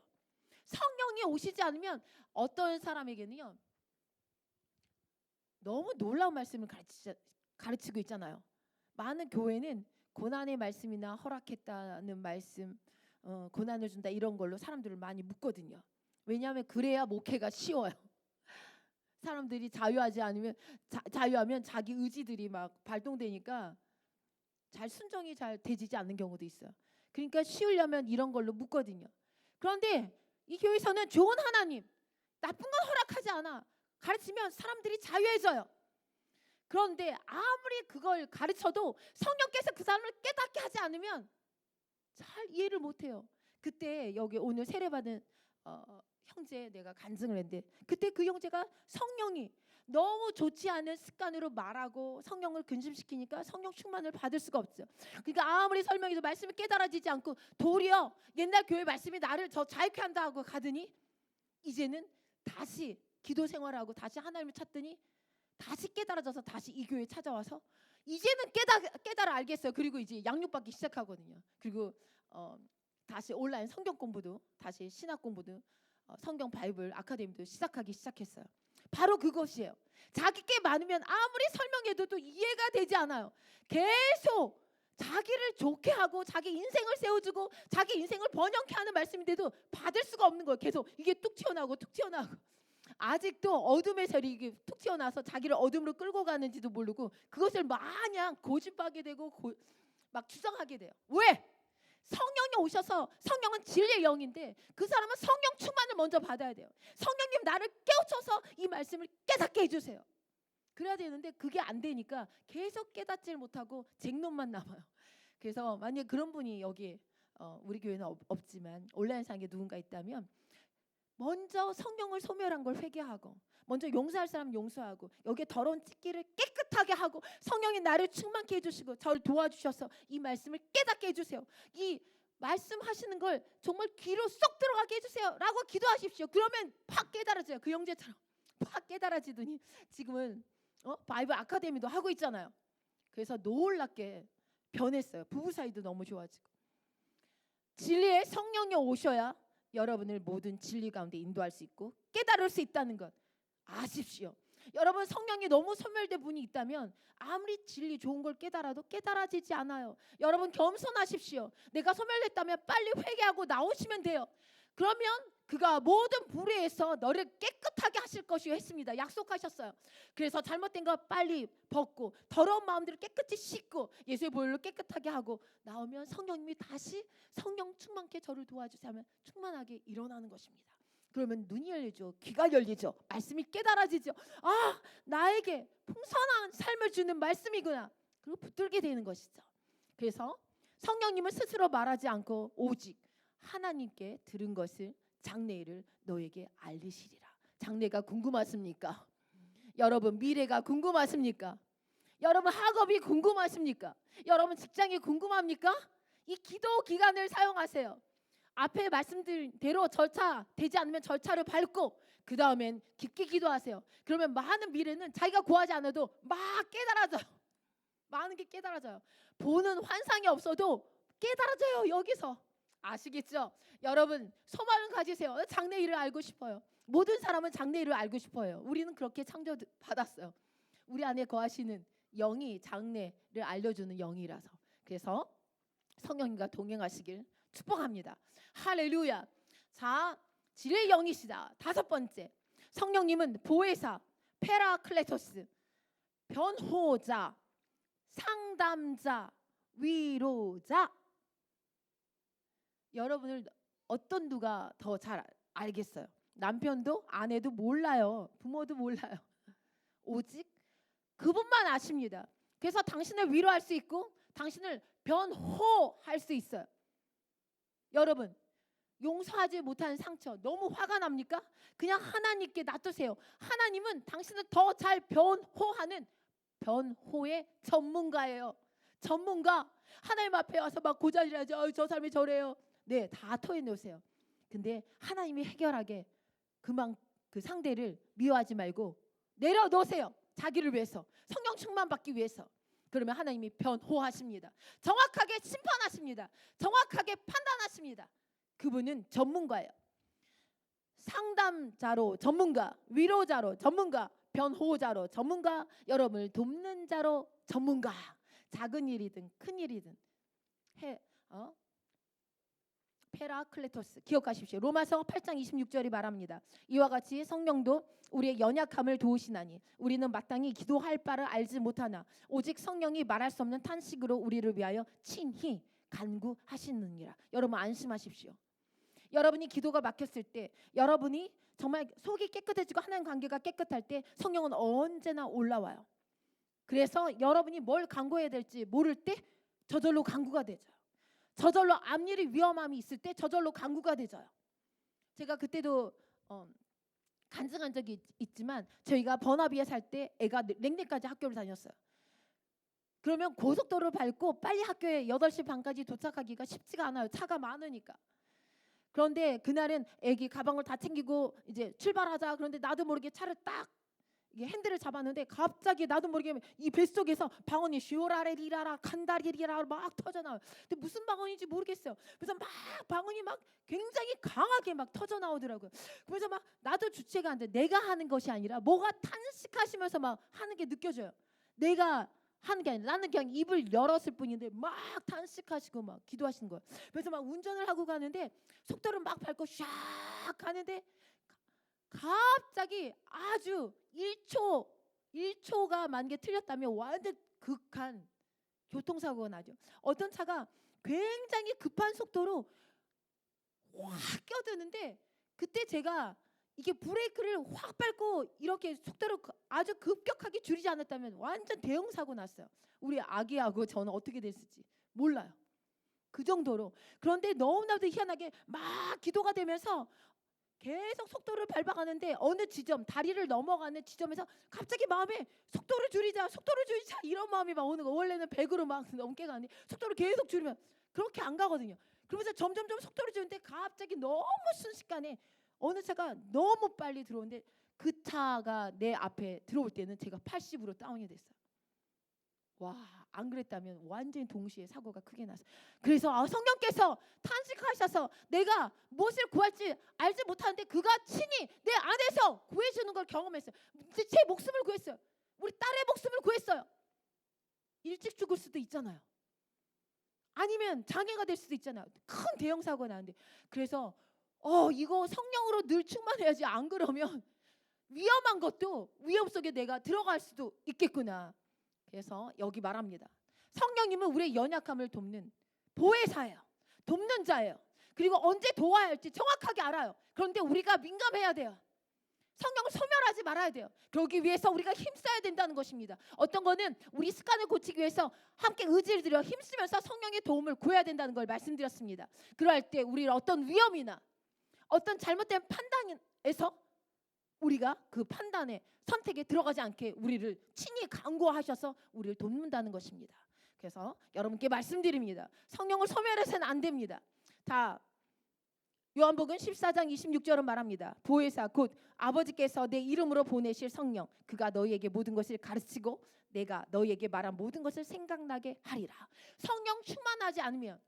성령이 오시지 않으면 어떤 사람에게는요, 너무 놀라운 말씀을 가르치고 있잖아요. 많은 교회는 고난의 말씀이나 허락했다는 말씀, 고난을 준다 이런 걸로 사람들을 많이 묶거든요. 왜냐하면 그래야 목회가 쉬워요. 사람들이 자유하지 않으면 자유하면 자기 의지들이 막 발동되니까 잘 순종이 잘 되지 않는 경우도 있어요. 그러니까 쉬우려면 이런 걸로 묶거든요. 그런데 이 교회에서는 좋은 하나님, 나쁜 건 허락하지 않아. 가르치면 사람들이 자유해져요. 그런데 아무리 그걸 가르쳐도 성령께서 그 사람을 깨닫게 하지 않으면 잘 이해를 못해요. 그때 여기 오늘 세례받은 형제 내가 간증을 했는데, 그때 그 형제가 성령이 너무 좋지 않은 습관으로 말하고 성령을 근심시키니까 성령 충만을 받을 수가 없죠. 그러니까 아무리 설명해도 말씀이 깨달아지지 않고 도리어 옛날 교회 말씀이 나를 더 자유케 한다 하고 가더니 이제는 다시 기도 생활하고 다시 하나님을 찾더니 다시 깨달아져서 다시 이 교회에 찾아와서 이제는 깨달아 알겠어요. 그리고 이제 양육받기 시작하거든요. 그리고 다시 온라인 성경 공부도, 다시 신학 공부도, 성경 바이블 아카데미도 시작하기 시작했어요. 바로 그것이에요. 자기께 많으면 아무리 설명해도 또 이해가 되지 않아요. 계속 자기를 좋게 하고 자기 인생을 세워주고 자기 인생을 번영케 하는 말씀인데도 받을 수가 없는 거예요. 계속 이게 뚝 튀어나오고 툭 튀어나오고, 아직도 어둠의 셀이 이게 툭 튀어나와서 자기를 어둠으로 끌고 가는지도 모르고 그것을 마냥 고집하게 되고 막 주장하게 돼요. 왜? 성령이 오셔서, 성령은 진리의 영인데 그 사람은 성령 충만을 먼저 받아야 돼요. 성령님 나를 깨우쳐서 이 말씀을 깨닫게 해주세요. 그래야 되는데 그게 안 되니까 계속 깨닫지를 못하고 쟁론만 남아요. 그래서 만약에 그런 분이 여기 우리 교회는 없지만 온라인상에 누군가 있다면 먼저 성령을 소멸한 걸 회개하고, 먼저 용서할 사람 용서하고, 여기에 더러운 찢기를 깨끗하게 하고, 성령이 나를 충만케 해주시고 저를 도와주셔서 이 말씀을 깨닫게 해주세요. 이 말씀하시는 걸 정말 귀로 쏙 들어가게 해주세요 라고 기도하십시오. 그러면 팍 깨달아져요. 그 형제처럼 팍 깨달아지더니 지금은 바이블 아카데미도 하고 있잖아요. 그래서 놀랍게 변했어요. 부부 사이도 너무 좋아지고. 진리의 성령이 오셔야 여러분을 모든 진리 가운데 인도할 수 있고 깨달을 수 있다는 것 아십시오. 여러분, 성령이 너무 소멸된 분이 있다면 아무리 진리 좋은 걸 깨달아도 깨달아지지 않아요. 여러분, 겸손하십시오. 내가 소멸됐다면 빨리 회개하고 나오시면 돼요. 그러면 그가 모든 불의에서 너를 깨끗하게 하실 것이요 했습니다. 약속하셨어요. 그래서 잘못된 거 빨리 벗고 더러운 마음들을 깨끗이 씻고 예수의 보혈로 깨끗하게 하고 나오면 성령님이 다시 성령 충만케 저를 도와주세요 하면 충만하게 일어나는 것입니다. 그러면 눈이 열리죠. 귀가 열리죠. 말씀이 깨달아지죠. 아, 나에게 풍성한 삶을 주는 말씀이구나. 그리고 붙들게 되는 것이죠. 그래서 성령님은 스스로 말하지 않고 오직 하나님께 들은 것을 장래일을 너에게 알리시리라. 장래가 궁금하십니까? 여러분, 미래가 궁금하십니까? 여러분, 학업이 궁금하십니까? 여러분, 직장이 궁금합니까? 이 기도 기간을 사용하세요. 앞에 말씀드린 대로 절차 되지 않으면 절차를 밟고 그 다음엔 깊게 기도하세요. 그러면 많은 미래는 자기가 구하지 않아도 막 깨달아져요. 많은 게 깨달아져요. 보는 환상이 없어도 깨달아져요. 여기서 아시겠죠? 여러분, 소망을 가지세요. 장래일을 알고 싶어요. 모든 사람은 장래일을 알고 싶어요. 우리는 그렇게 창조받았어요. 우리 안에 거하시는 영이 장래를 알려주는 영이라서. 그래서 성령님과 동행하시길 축복합니다. 할렐루야. 자, 지혜의 영이시다. 5번째, 성령님은 보혜사, 페라클레토스, 변호자, 상담자, 위로자. 여러분을 어떤 누가 더 잘 알겠어요? 남편도 아내도 몰라요. 부모도 몰라요. 오직 그분만 아십니다. 그래서 당신을 위로할 수 있고 당신을 변호할 수 있어요. 여러분, 용서하지 못한 상처 너무 화가 납니까? 그냥 하나님께 놔두세요. 하나님은 당신을 더 잘 변호하는 변호의 전문가예요. 전문가. 하나님 앞에 와서 막 고자질하죠. 저 사람이 저래요. 네, 다 토해놓으세요. 근데 하나님이 해결하게 그 상대를 미워하지 말고 내려놓으세요. 자기를 위해서, 성령 충만 받기 위해서. 그러면 하나님이 변호하십니다. 정확하게 심판하십니다. 정확하게 판단하십니다. 그분은 전문가예요. 상담자로 전문가, 위로자로 전문가, 변호자로 전문가, 여러분을 돕는 자로 전문가. 작은 일이든 큰 일이든 페라클레토스 기억하십시오. 로마서 8장 26절이 말합니다. 이와 같이 성령도 우리의 연약함을 도우시나니 우리는 마땅히 기도할 바를 알지 못하나 오직 성령이 말할 수 없는 탄식으로 우리를 위하여 친히 간구하시느니라. 여러분, 안심하십시오. 여러분이 기도가 막혔을 때, 여러분이 정말 속이 깨끗해지고 하나님 관계가 깨끗할 때 성령은 언제나 올라와요. 그래서 여러분이 뭘 간구해야 될지 모를 때 저절로 간구가 되죠. 저절로 앞일이 위험함이 있을 때 저절로 간구가 되져요. 제가 그때도 간증한 적이 있지만 저희가 버나비에 살 때 애가 랭네까지 학교를 다녔어요. 그러면 고속도로를 밟고 빨리 학교에 8시 반까지 도착하기가 쉽지가 않아요. 차가 많으니까. 그런데 그날은 애기 가방을 다 챙기고 이제 출발하자. 그런데 나도 모르게 차를 딱 이게 핸들을 잡았는데 갑자기 나도 모르게 이 뱃속에서 방언이 쇼라레리라라 칸다리리라 막 터져나와요. 근데 무슨 방언인지 모르겠어요. 그래서 막 방언이 막 굉장히 강하게 막 터져나오더라고요. 그래서 막 나도 주체가 안 돼. 내가 하는 것이 아니라 뭐가 탄식하시면서 막 하는 게 느껴져요. 내가 하는 게 아니라 나는 그냥 입을 열었을 뿐인데 막 탄식하시고 막 기도하시는 거예요. 그래서 막 운전을 하고 가는데 속도를 막 밟고 샥 가는데 갑자기 아주 1초가 만약에 틀렸다면 완전 극한 교통사고가 나죠. 어떤 차가 굉장히 급한 속도로 확 껴드는데 그때 제가 이게 브레이크를 확 밟고 이렇게 속도를 아주 급격하게 줄이지 않았다면 완전 대형 사고 났어요. 우리 아기하고 저는 어떻게 됐을지 몰라요. 그 정도로. 그런데 너무나도 희한하게 막 기도가 되면서 계속 속도를 밟아가는데 어느 지점, 다리를 넘어가는 지점에서 갑자기 마음에 속도를 줄이자 이런 마음이 막 오는 거. 원래는 100으로 막 넘게 가는데 속도를 계속 줄이면 그렇게 안 가거든요. 그러면서 점점점 속도를 줄이는데 갑자기 너무 순식간에 어느 차가 너무 빨리 들어오는데 그 차가 내 앞에 들어올 때는 제가 80으로 다운이 됐어요. 와, 안 그랬다면 완전히 동시에 사고가 크게 났어요. 그래서 성령께서 탄식하셔서 내가 무엇을 구할지 알지 못하는데 그가 친히 내 안에서 구해주는 걸 경험했어요. 제 목숨을 구했어요. 우리 딸의 목숨을 구했어요. 일찍 죽을 수도 있잖아요. 아니면 장애가 될 수도 있잖아요. 큰 대형 사고가 나는데. 그래서 이거 성령으로 늘 충만해야지. 안 그러면 위험한 것도 위험 속에 내가 들어갈 수도 있겠구나. 그래서 여기 말합니다. 성령님은 우리의 연약함을 돕는 보혜사예요. 돕는 자예요. 그리고 언제 도와야 할지 정확하게 알아요. 그런데 우리가 민감해야 돼요. 성령을 소멸하지 말아야 돼요. 그러기 위해서 우리가 힘써야 된다는 것입니다. 어떤 거는 우리 습관을 고치기 위해서 함께 의지를 들여 힘쓰면서 성령의 도움을 구해야 된다는 걸 말씀드렸습니다. 그럴 때 우리를 어떤 위험이나 어떤 잘못된 판단에서 우리가 그 판단에 선택에 들어가지 않게 우리를 친히 강구하셔서 우리를 돕는다는 것입니다. 그래서 여러분께 말씀드립니다. 성령을 소멸해서는 안 됩니다. 다 요한복음 14장 26절은 말합니다. 보혜사 곧 아버지께서 내 이름으로 보내실 성령 그가 너희에게 모든 것을 가르치고 내가 너희에게 말한 모든 것을 생각나게 하리라. 성령 충만하지 않으면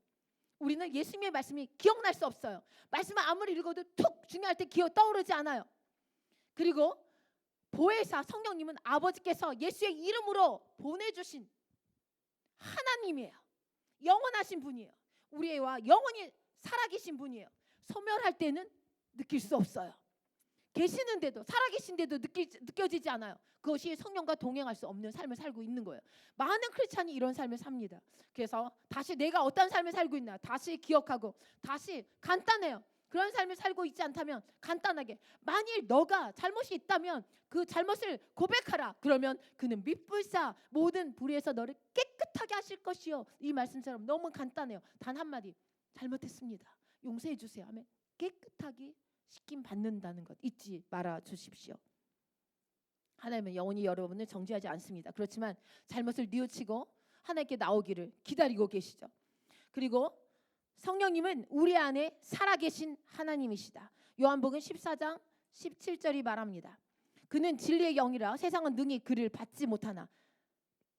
우리는 예수님의 말씀이 기억날 수 없어요. 말씀을 아무리 읽어도 툭 중요할 때 기억 떠오르지 않아요. 그리고 보혜사 성령님은 아버지께서 예수의 이름으로 보내주신 하나님이에요. 영원하신 분이에요. 우리와 영원히 살아계신 분이에요. 소멸할 때는 느낄 수 없어요. 계시는데도 살아계신데도 느껴지지 않아요. 그것이 성령과 동행할 수 없는 삶을 살고 있는 거예요. 많은 크리스찬이 이런 삶을 삽니다. 그래서 다시 내가 어떤 삶을 살고 있나 다시 기억하고 다시 간단해요. 그런 삶을 살고 있지 않다면 간단하게 만일 너가 잘못이 있다면 그 잘못을 고백하라. 그러면 그는 미불사 모든 불의에서 너를 깨끗하게 하실 것이요. 이 말씀처럼 너무 간단해요. 단 한마디 잘못했습니다. 용서해 주세요 하면 깨끗하게 씻김 받는다는 것 잊지 말아 주십시오. 하나님은 영원히 여러분을 정죄하지 않습니다. 그렇지만 잘못을 뉘우치고 하나님께 나오기를 기다리고 계시죠. 그리고 성령님은 우리 안에 살아계신 하나님이시다. 요한복음 14장 17절이 말합니다. 그는 진리의 영이라 세상은 능히 그를 받지 못하나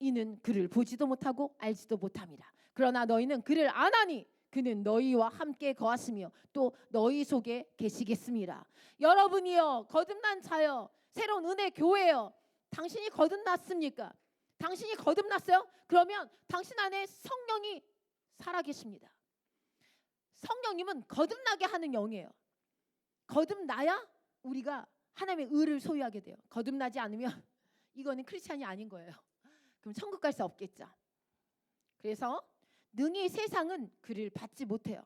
이는 그를 보지도 못하고 알지도 못함이라. 그러나 너희는 그를 아나니 그는 너희와 함께 거하시며 또 너희 속에 계시겠습니다. 여러분이여 거듭난 자여 새로운 은혜 교회여 당신이 거듭났습니까? 당신이 거듭났어요? 그러면 당신 안에 성령이 살아계십니다. 성령님은 거듭나게 하는 영이에요. 거듭나야 우리가 하나님의 의를 소유하게 돼요. 거듭나지 않으면 이거는 크리스찬이 아닌 거예요. 그럼 천국 갈 수 없겠죠. 그래서 능히 세상은 그를 받지 못해요.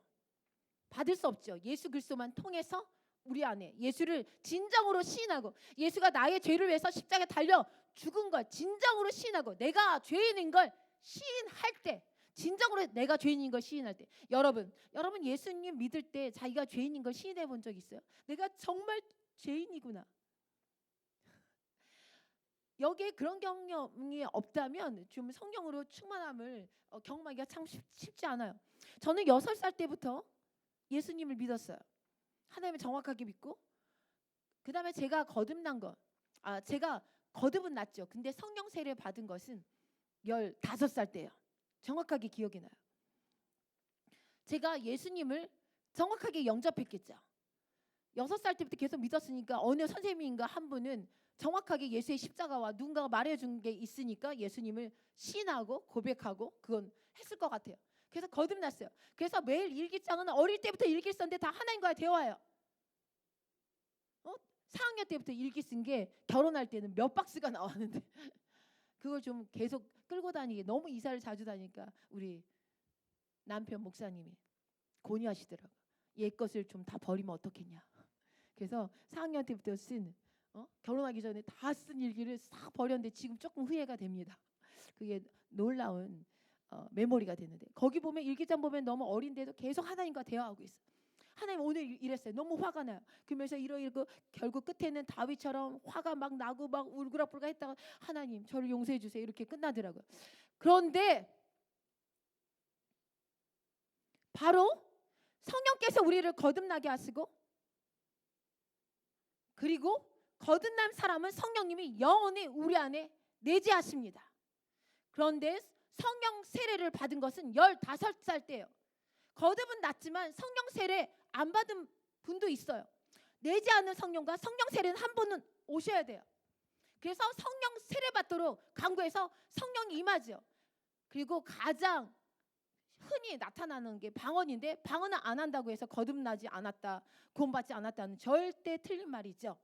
받을 수 없죠. 예수 그리스도만 통해서 우리 안에 예수를 진정으로 시인하고 예수가 나의 죄를 위해서 십자가에 달려 죽은 걸 진정으로 시인하고 내가 죄인인 걸 시인할 때 진정으로 내가 죄인인 걸 시인할 때 여러분 예수님 믿을 때 자기가 죄인인 걸 시인해 본 적 있어요? 내가 정말 죄인이구나. 여기에 그런 경험이 없다면 좀 성령으로 충만함을 경험하기가 참 쉽지 않아요. 저는 6살 때부터 예수님을 믿었어요. 하나님을 정확하게 믿고 그 다음에 제가 거듭난 것 제가 거듭은 났죠. 근데 성령 세례 받은 것은 15살 때예요. 정확하게 기억이 나요. 제가 예수님을 정확하게 영접했겠죠. 6살 때부터 계속 믿었으니까 어느 선생님인가 한 분은 정확하게 예수의 십자가와 누군가가 말해준 게 있으니까 예수님을 시인하고 고백하고 그건 했을 것 같아요. 그래서 거듭났어요. 그래서 매일 일기장은 어릴 때부터 일기 썼는데 다 하나님과의 대화예요. 4학년 때부터 일기 쓴 게 결혼할 때는 몇 박스가 나왔는데 그걸 좀 계속 끌고 다니게 너무 이사를 자주 다니니까 우리 남편 목사님이 권유하시더라고요. 옛 것을 좀 다 버리면 어떻겠냐. 그래서 4학년 때부터 쓴 결혼하기 전에 다 쓴 일기를 싹 버렸는데 지금 조금 후회가 됩니다. 그게 놀라운 메모리가 되는데 거기 보면 일기장 보면 너무 어린데도 계속 하나님과 대화하고 있어요. 하나님 오늘 이랬어요. 너무 화가 나요. 그러면서 이러고 결국 끝에는 다윗처럼 화가 막 나고 막 울그락불그락 했다가 하나님 저를 용서해 주세요. 이렇게 끝나더라고요. 그런데 바로 성령께서 우리를 거듭나게 하시고 그리고 거듭난 사람은 성령님이 영원히 우리 안에 내재하십니다. 그런데 성령 세례를 받은 것은 15살 때예요. 거듭은 났지만 성령 세례 안 받은 분도 있어요. 내지 않은 성령과 성령 세례는 한 번은 오셔야 돼요. 그래서 성령 세례 받도록 강구해서 성령이 임하죠. 그리고 가장 흔히 나타나는 게 방언인데, 방언은 안 한다고 해서 거듭나지 않았다, 구원받지 않았다는 절대 틀린 말이죠.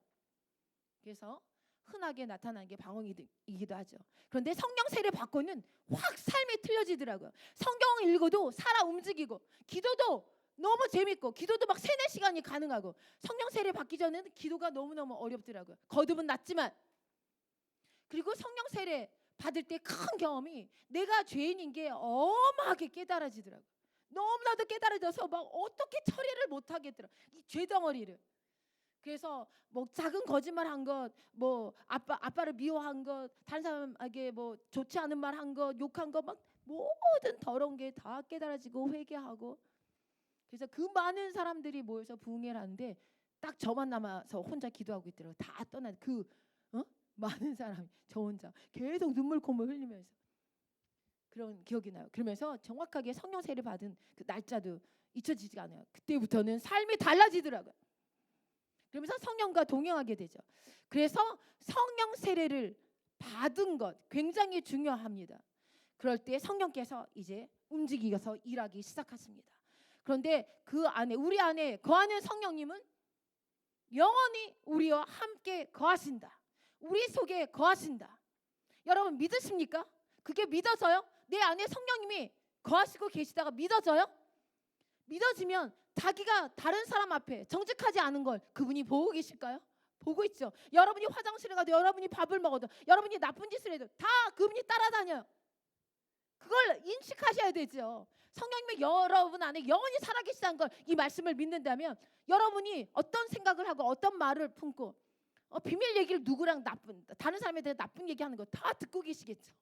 그래서 흔하게 나타나는 게 방언이기도 하죠. 그런데 성령 세례 받고는 확 삶이 틀려지더라고요. 성경을 읽어도 살아 움직이고, 기도도 너무 재밌고, 기도도 막 3-4시간이 가능하고. 성령 세례 받기 전에는 기도가 너무너무 어렵더라고요. 거듭은 났지만. 그리고 성령 세례 받을 때 큰 경험이, 내가 죄인인 게 어마하게 깨달아지더라고요. 너무나도 깨달아져서 막 어떻게 처리를 못하겠더라, 이 죄덩어리를. 그래서 뭐 작은 거짓말 한 것, 뭐 아빠를 미워한 것, 다른 사람에게 뭐 좋지 않은 말 한 것, 욕한 것, 막 모든 더러운 게 다 깨달아지고 회개하고. 그래서 그 많은 사람들이 모여서 부흥회를 하는데 딱 저만 남아서 혼자 기도하고 있더라고요. 다 떠난 그 많은 사람이, 저 혼자 계속 눈물 콧물 흘리면서 그런 기억이 나요. 그러면서 정확하게 성령 세례 받은 그 날짜도 잊혀지지가 않아요. 그때부터는 삶이 달라지더라고요. 그러면서 성령과 동행하게 되죠. 그래서 성령 세례를 받은 것 굉장히 중요합니다. 그럴 때 성령께서 이제 움직이셔서 일하기 시작하십니다. 그런데 그 안에, 우리 안에 거하는 성령님은 영원히 우리와 함께 거하신다. 우리 속에 거하신다. 여러분 믿으십니까? 그게 믿어져요? 내 안에 성령님이 거하시고 계시다가 믿어져요? 믿어지면 자기가 다른 사람 앞에 정직하지 않은 걸 그분이 보고 계실까요? 보고 있죠. 여러분이 화장실에 가도, 여러분이 밥을 먹어도, 여러분이 나쁜 짓을 해도 다 그분이 따라다녀요. 그걸 인식하셔야 되죠. 성령님이 여러분 안에 영원히 살아계시다는 걸, 이 말씀을 믿는다면 여러분이 어떤 생각을 하고 어떤 말을 품고 비밀 얘기를 누구랑 다른 사람에 대해 나쁜 얘기하는 거 다 듣고 계시겠죠.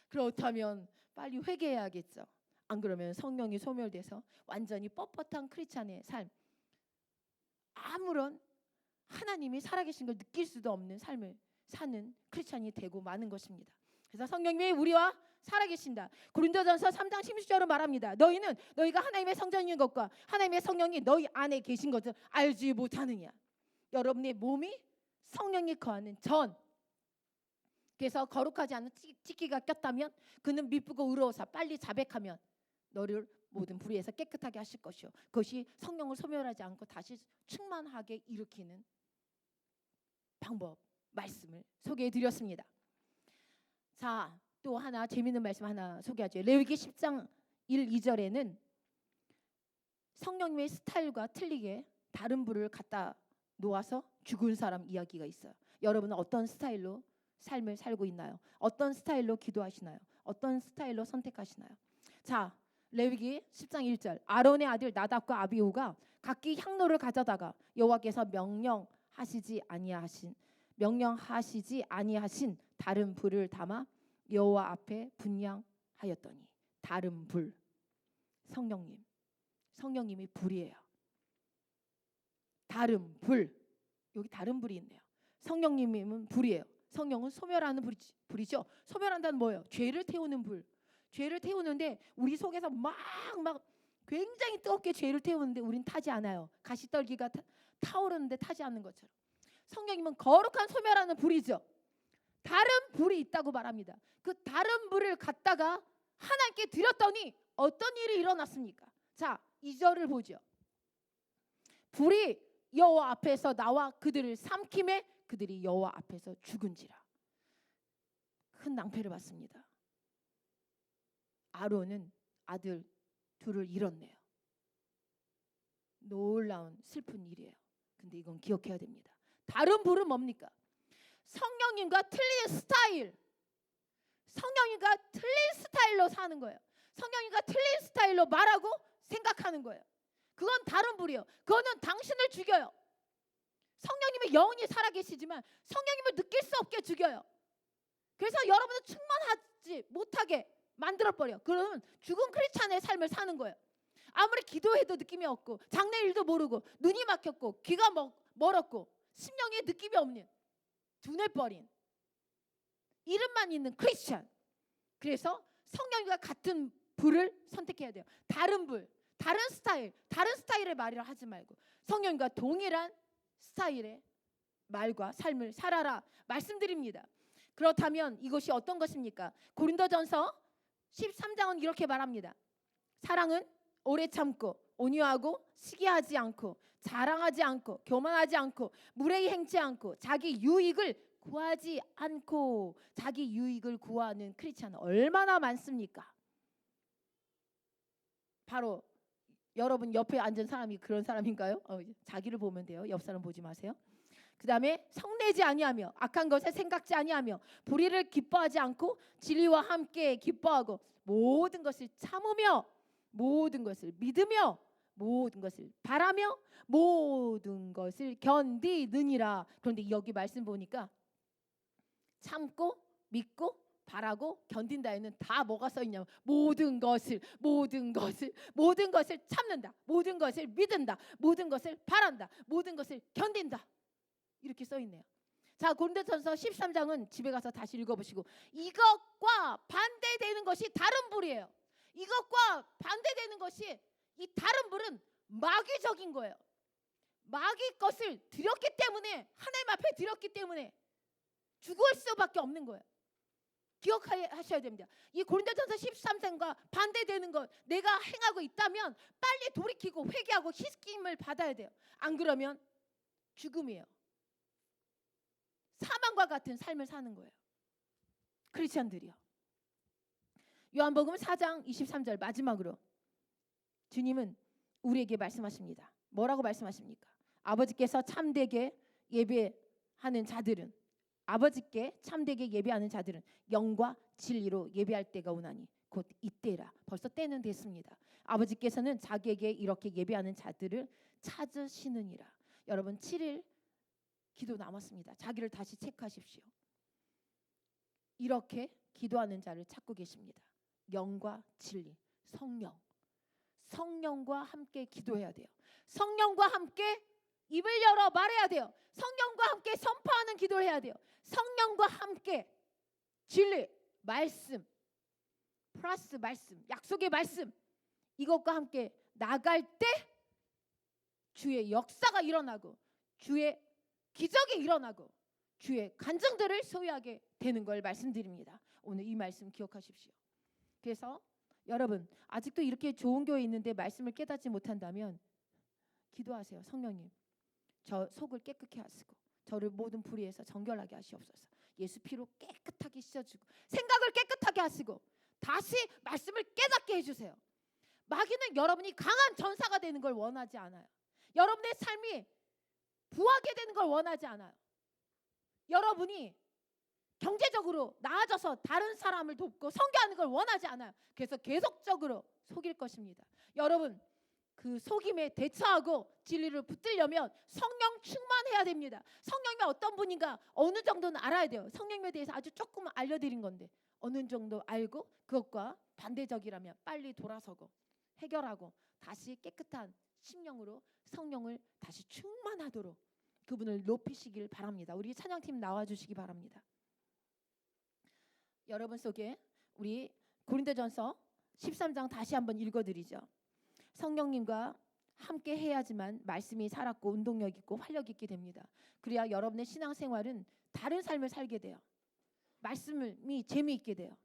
그렇다면 빨리 회개해야겠죠. 안 그러면 성령이 소멸돼서 완전히 뻣뻣한 크리스찬의 삶, 아무런 하나님이 살아계신 걸 느낄 수도 없는 삶을 사는 크리스찬이 되고 마는 것입니다. 그래서 성령님이 우리와 살아계신다. 고린도전서 3장 16절로 말합니다. 너희는 너희가 하나님의 성전인 것과 하나님의 성령이 너희 안에 계신 것을 알지 못하느냐. 여러분의 몸이 성령이 거하는 전. 그래서 거룩하지 않은 찌끼가 꼈다면 그는 미쁘고 의로워서 빨리 자백하면 너를 모든 불의에서 깨끗하게 하실 것이요. 그것이 성령을 소멸하지 않고 다시 충만하게 일으키는 방법, 말씀을 소개해 드렸습니다. 자, 또 하나 재미있는 말씀 하나 소개하죠. 레위기 10장 1, 2절에는 성령님의 스타일과 틀리게 다른 불을 갖다 놓아서 죽은 사람 이야기가 있어요. 여러분은 어떤 스타일로 삶을 살고 있나요? 어떤 스타일로 기도하시나요? 어떤 스타일로 선택하시나요? 자, 레위기 10장 1절. 아론의 아들 나답과 아비후가 각기 향로를 가져다가 여호와께서 명령하시지 아니하신 다른 불을 담아 여호와 앞에 분향하였더니. 다른 불, 성령님이 불이에요. 다른 불, 여기 다른 불이 있네요. 성령님은 불이에요. 성령은 소멸하는 불이죠. 소멸한다는 뭐예요? 죄를 태우는 불. 죄를 태우는데 우리 속에서 막 굉장히 뜨겁게 죄를 태우는데 우린 타지 않아요. 가시떨기가 타오르는데 타지 않는 것처럼. 성령님은 거룩한 소멸하는 불이죠. 다른 불이 있다고 말합니다. 그 다른 불을 갖다가 하나님께 드렸더니 어떤 일이 일어났습니까? 자, 2절을 보죠. 불이 여호와 앞에서 나와 그들을 삼킴에 그들이 여호와 앞에서 죽은지라. 큰 낭패를 받습니다. 아론은 아들 둘을 잃었네요. 놀라운 슬픈 일이에요. 근데 이건 기억해야 됩니다. 다른 불은 뭡니까? 성령님과 틀린 스타일. 성령님과 틀린 스타일로 사는 거예요. 성령님과 틀린 스타일로 말하고 생각하는 거예요. 그건 다른 불이에요. 그거는 당신을 죽여요. 성령님이 영원히 살아계시지만 성령님을 느낄 수 없게 죽여요. 그래서 여러분은 충만하지 못하게 만들어버려. 그러면 죽은 크리스찬의 삶을 사는 거예요. 아무리 기도해도 느낌이 없고, 장래일도 모르고, 눈이 막혔고, 귀가 멀었고, 심령에 느낌이 없는, 둔해버린, 이름만 있는 크리스찬. 그래서 성령과 같은 불을 선택해야 돼요. 다른 불, 다른 스타일의 말이라 하지 말고 성령과 동일한 스타일의 말과 삶을 살아라 말씀드립니다. 그렇다면 이것이 어떤 것입니까? 고린도전서 13장은 이렇게 말합니다. 사랑은 오래 참고 온유하고 시기하지 않고 자랑하지 않고 교만하지 않고 무례히 행치 않고 자기 유익을 구하지 않고. 자기 유익을 구하는 크리스찬 얼마나 많습니까? 바로 여러분 옆에 앉은 사람이 그런 사람인가요? 자기를 보면 돼요. 옆 사람 보지 마세요. 그 다음에 성내지 아니하며 악한 것에 생각지 아니하며 불의를 기뻐하지 않고 진리와 함께 기뻐하고 모든 것을 참으며 모든 것을 믿으며 모든 것을 바라며 모든 것을 견디느니라. 그런데 여기 말씀 보니까 참고 믿고 바라고 견딘다에는 다 뭐가 써 있냐면 모든 것을 참는다, 모든 것을 믿는다, 모든 것을 바란다, 모든 것을 견딘다, 이렇게 써 있네요. 자, 고린도전서 13장은 집에 가서 다시 읽어보시고 이것과 반대되는 것이 다른 불이에요. 이것과 반대되는 것이 이 다른 불은 마귀적인 거예요. 마귀 것을 드렸기 때문에, 하나님 앞에 드렸기 때문에 죽을 수밖에 없는 거예요. 기억하셔야 됩니다. 이 고린도전서 13장과 반대되는 것 내가 행하고 있다면 빨리 돌이키고 회개하고 씻김을 받아야 돼요. 안 그러면 죽음이에요. 사망과 같은 삶을 사는 거예요. 크리스천들이요. 요한복음 4장 23절 마지막으로 주님은 우리에게 말씀하십니다. 뭐라고 말씀하십니까? 아버지께서 참되게 예배하는 자들은 영과 진리로 예배할 때가 오나니 곧 이때라. 벌써 때는 됐습니다. 아버지께서는 자기에게 이렇게 예배하는 자들을 찾으시느니라. 여러분 7일 기도 남았습니다. 자기를 다시 체크하십시오. 이렇게 기도하는 자를 찾고 계십니다. 영과 진리, 성령과 함께 기도해야 돼요. 성령과 함께 입을 열어 말해야 돼요. 성령과 함께 선포하는 기도를 해야 돼요. 성령과 함께 진리, 말씀, 플러스 말씀, 약속의 말씀, 이것과 함께 나갈 때 주의 역사가 일어나고 주의 기적이 일어나고 주의 간증들을 소유하게 되는 걸 말씀드립니다. 오늘 이 말씀 기억하십시오. 그래서 여러분 아직도 이렇게 좋은 교회 있는데 말씀을 깨닫지 못한다면 기도하세요. 성령님, 저 속을 깨끗게 하시고 저를 모든 불의에서 정결하게 하시옵소서. 예수 피로 깨끗하게 씻어주고 생각을 깨끗하게 하시고 다시 말씀을 깨닫게 해주세요. 마귀는 여러분이 강한 전사가 되는 걸 원하지 않아요. 여러분의 삶이 부하게 되는 걸 원하지 않아요. 여러분이 경제적으로 나아져서 다른 사람을 돕고 선교하는 걸 원하지 않아요. 그래서 계속적으로 속일 것입니다. 여러분 그 속임에 대처하고 진리를 붙들려면 성령 충만해야 됩니다. 성령이 어떤 분인가 어느 정도는 알아야 돼요. 성령에 대해서 아주 조금 알려드린 건데 어느 정도 알고 그것과 반대적이라면 빨리 돌아서고 해결하고 다시 깨끗한 심령으로 성령을 다시 충만하도록 그분을 높이시길 바랍니다. 우리 찬양팀 나와주시기 바랍니다. 여러분 속에 우리 고린도전서 13장 다시 한번 읽어드리죠. 성령님과 함께 해야지만 말씀이 살았고 운동력 있고 활력 있게 됩니다. 그래야 여러분의 신앙생활은 다른 삶을 살게 돼요. 말씀이 재미있게 돼요.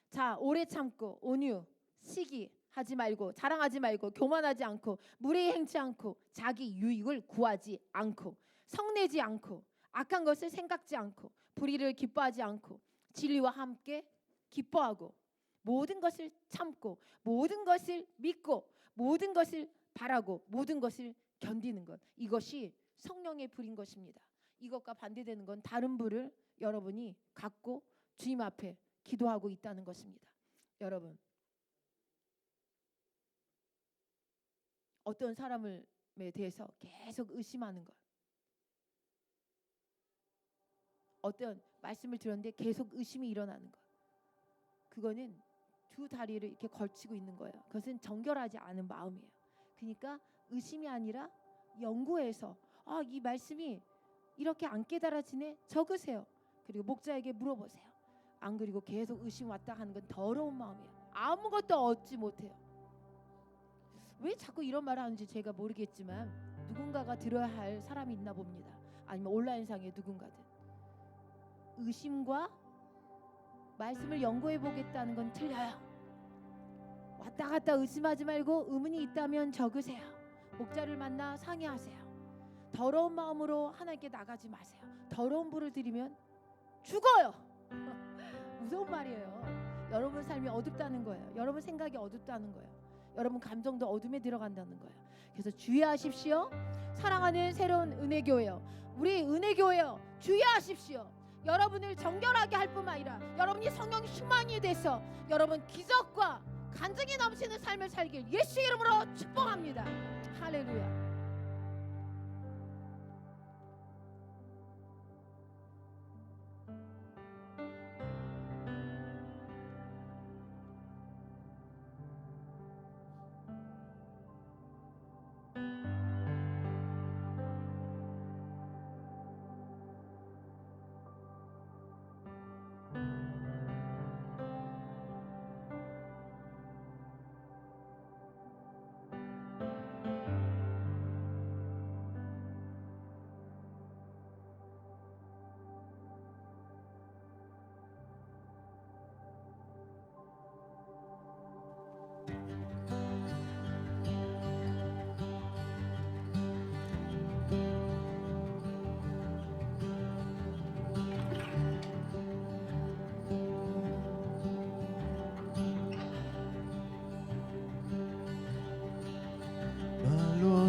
자, 오래 참고 온유, 시기하지 말고 자랑하지 말고 교만하지 않고 무례히 행치 않고 자기 유익을 구하지 않고 성내지 않고 악한 것을 생각지 않고 불의를 기뻐하지 않고 진리와 함께 기뻐하고 모든 것을 참고 모든 것을 믿고 모든 것을 바라고 모든 것을 견디는 것, 이것이 성령의 불인 것입니다. 이것과 반대되는 건 다른 불을 여러분이 갖고 주님 앞에 기도하고 있다는 것입니다. 여러분 어떤 사람에 대해서 계속 의심하는 것, 어떤 말씀을 들었는데 계속 의심이 일어나는 것, 그거는 두 다리를 이렇게 걸치고 있는 거예요. 그것은 정결하지 않은 마음이에요. 그러니까 의심이 아니라 연구해서 이 말씀이 이렇게 안 깨달아지네 적으세요. 그리고 목자에게 물어보세요. 안 그리고 계속 의심 왔다 하는 건 더러운 마음이에요. 아무것도 얻지 못해요. 왜 자꾸 이런 말을 하는지 제가 모르겠지만 누군가가 들어야 할 사람이 있나 봅니다. 아니면 온라인상에 누군가든. 의심과 말씀을 연구해 보겠다는 건 틀려요. 왔다 갔다 의심하지 말고 의문이 있다면 적으세요. 목자를 만나 상의하세요. 더러운 마음으로 하나님께 나가지 마세요. 더러운 불을 들이면 죽어요. 무서운 말이에요. 여러분 삶이 어둡다는 거예요. 여러분 생각이 어둡다는 거예요. 여러분 감정도 어둠에 들어간다는 거예요. 그래서 주의하십시오. 사랑하는 새로운 은혜교회요, 우리 은혜교회요, 주의하십시오. 여러분을 정결하게 할 뿐만 아니라 여러분이 성령 충만이 돼서 여러분 기적과 간증이 넘치는 삶을 살길 예수의 이름으로 축복합니다. 할렐루야.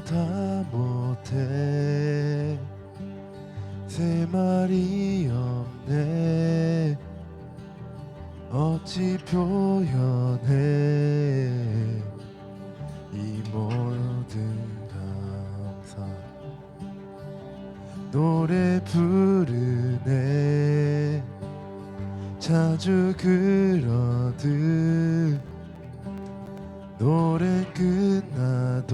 다 못해 새 말이 없네. 어찌 표현해 이 모든 감사. 노래 부르네 자주 그러듯. 노래 끝나도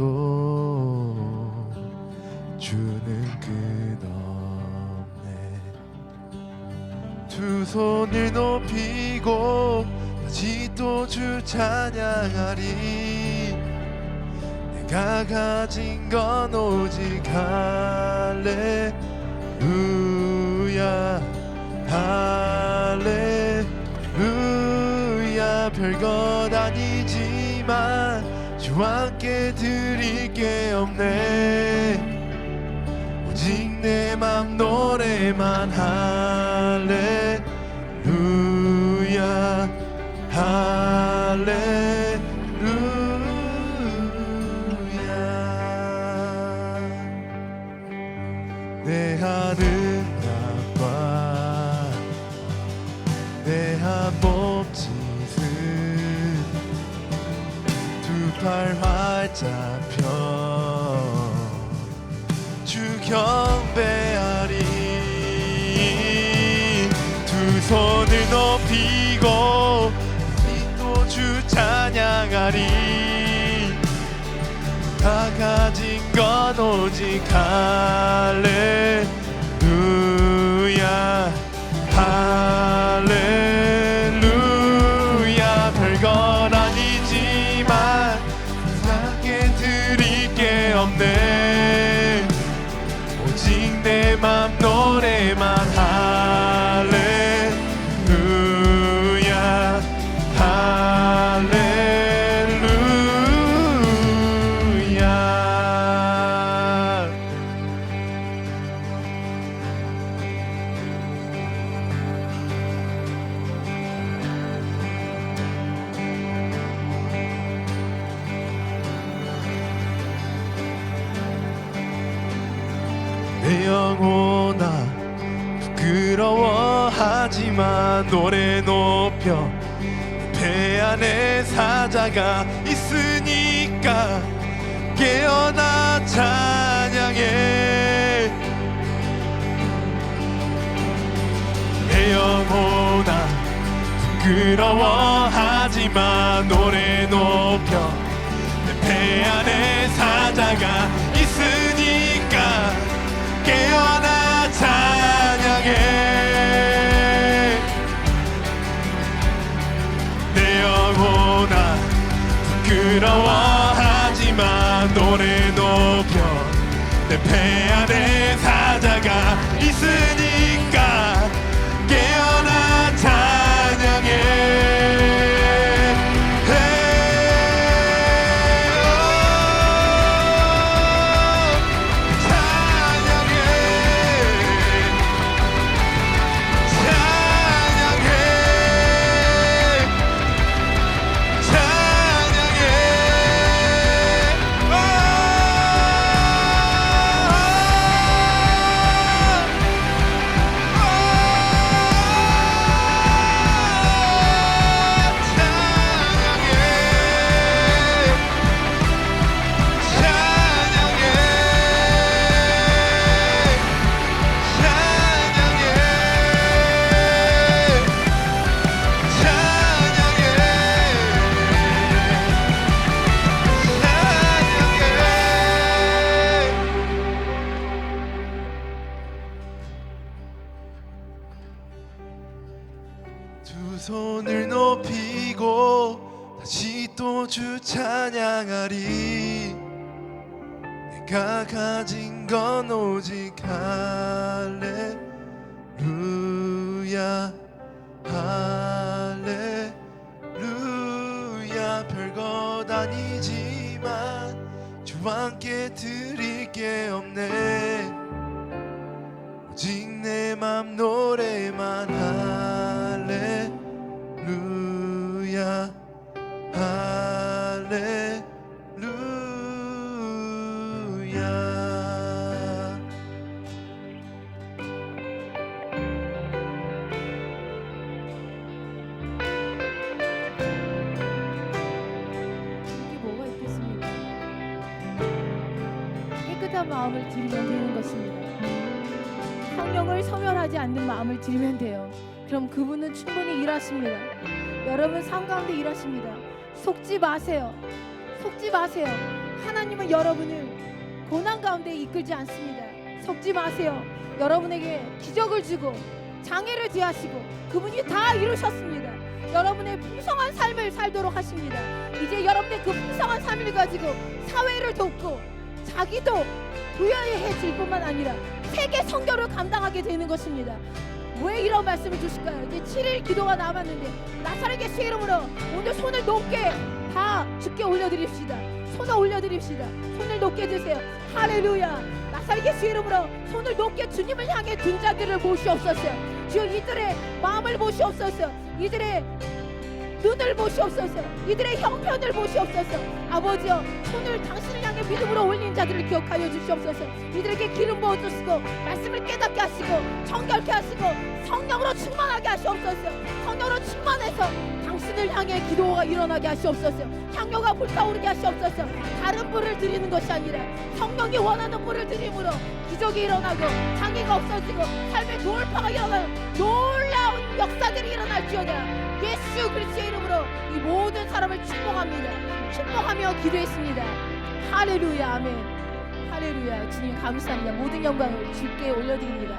주는 끝없네. 두 손을 높이고 다시 또 주 찬양하리. 내가 가진 건 오직 할렐루야 할렐루야. 별것 아니지만 주와 함께 드릴 게 없네. 오직 내 맘 노래만 할렐루야 할렐루야. 내 하늘 낮과 내 한 몸짓은 두 팔 활짝 펴 주 경배하리. 두 손을 높이고 또 주 찬양하리. 다 가진 건 오직 할렐루야 할렐루야. 별건 아니지만 세상에 드릴 게 없네. 오직 내 맘 노래만 할렐루야 할렐루야. 내 영혼아 부끄러워하지만 노래 높여 배 안에 사자가 있으니까 깨어나 찬양해. 내 영혼아 부끄러워하지만 노래 높여 배 안에 사자가 있으니까 깨어나 찬양해. 부끄러워하지만 노래 높여 내 배 안에 사자가 있으니까 깨어나 찬양해. 두 손을 높이고 다시 또 주 찬양하리. 내가 가진 건 오직 할렐루야 할렐루야. 별것 아니지만 주와 함께 드릴 게 없네. 오직 내 맘 노래만 할렐루야 할렐루야. 이게 뭐가 있겠습니까? 깨끗한 마음을 드리면 되는 것입니다. 성령을 소멸하지 않는 마음을 드리면 돼요. 그럼 그분은 충분히 일하십니다. 여러분 삶 가운데 일하십니다. 속지 마세요. 속지 마세요. 하나님은 여러분을 고난 가운데 이끌지 않습니다. 속지 마세요. 여러분에게 기적을 주고 장애를 제하시고 그분이 다 이루셨습니다. 여러분의 풍성한 삶을 살도록 하십니다. 이제 여러분의 그 풍성한 삶을 가지고 사회를 돕고 자기도 부여해질 뿐만 아니라 세계 선교를 감당하게 되는 것입니다. 왜 이런 말씀을 주실까요? 이제 7일 기도가 남았는데 나사렛 예수 이름으로 오늘 손을 높게 다 주께 올려드립시다. 손을 올려드립시다. 손을 높게 드세요. 할렐루야. 나사렛 예수 이름으로 손을 높게 주님을 향해 든 자들을 보시옵소서. 주여 이들의 마음을 보시옵소서. 이들의 눈을 보시옵소서. 이들의 형편을 보시옵소서. 아버지여 손을 당신을 향해 믿음으로 올린 자들을 기억하여 주시옵소서. 이들에게 기름 부어주시고 말씀을 깨닫게 하시고 정결케 하시고 성령으로 충만하게 하시옵소서. 성령으로 충만해서 당신을 향해 기도가 일어나게 하시옵소서. 향료가 불타오르게 하시옵소서. 다른 불을 드리는 것이 아니라 성령이 원하는 불을 드림으로 기적이 일어나고 장애가 없어지고 삶의 돌파가 일어나는 놀라운 역사들이 일어날지어다. 예수 그리스도의 이름으로 이 모든 사람을 축복합니다. 축복하며 기도했습니다. 할렐루야 아멘. 할렐루야. 주님 감사합니다. 모든 영광을 주께 올려드립니다.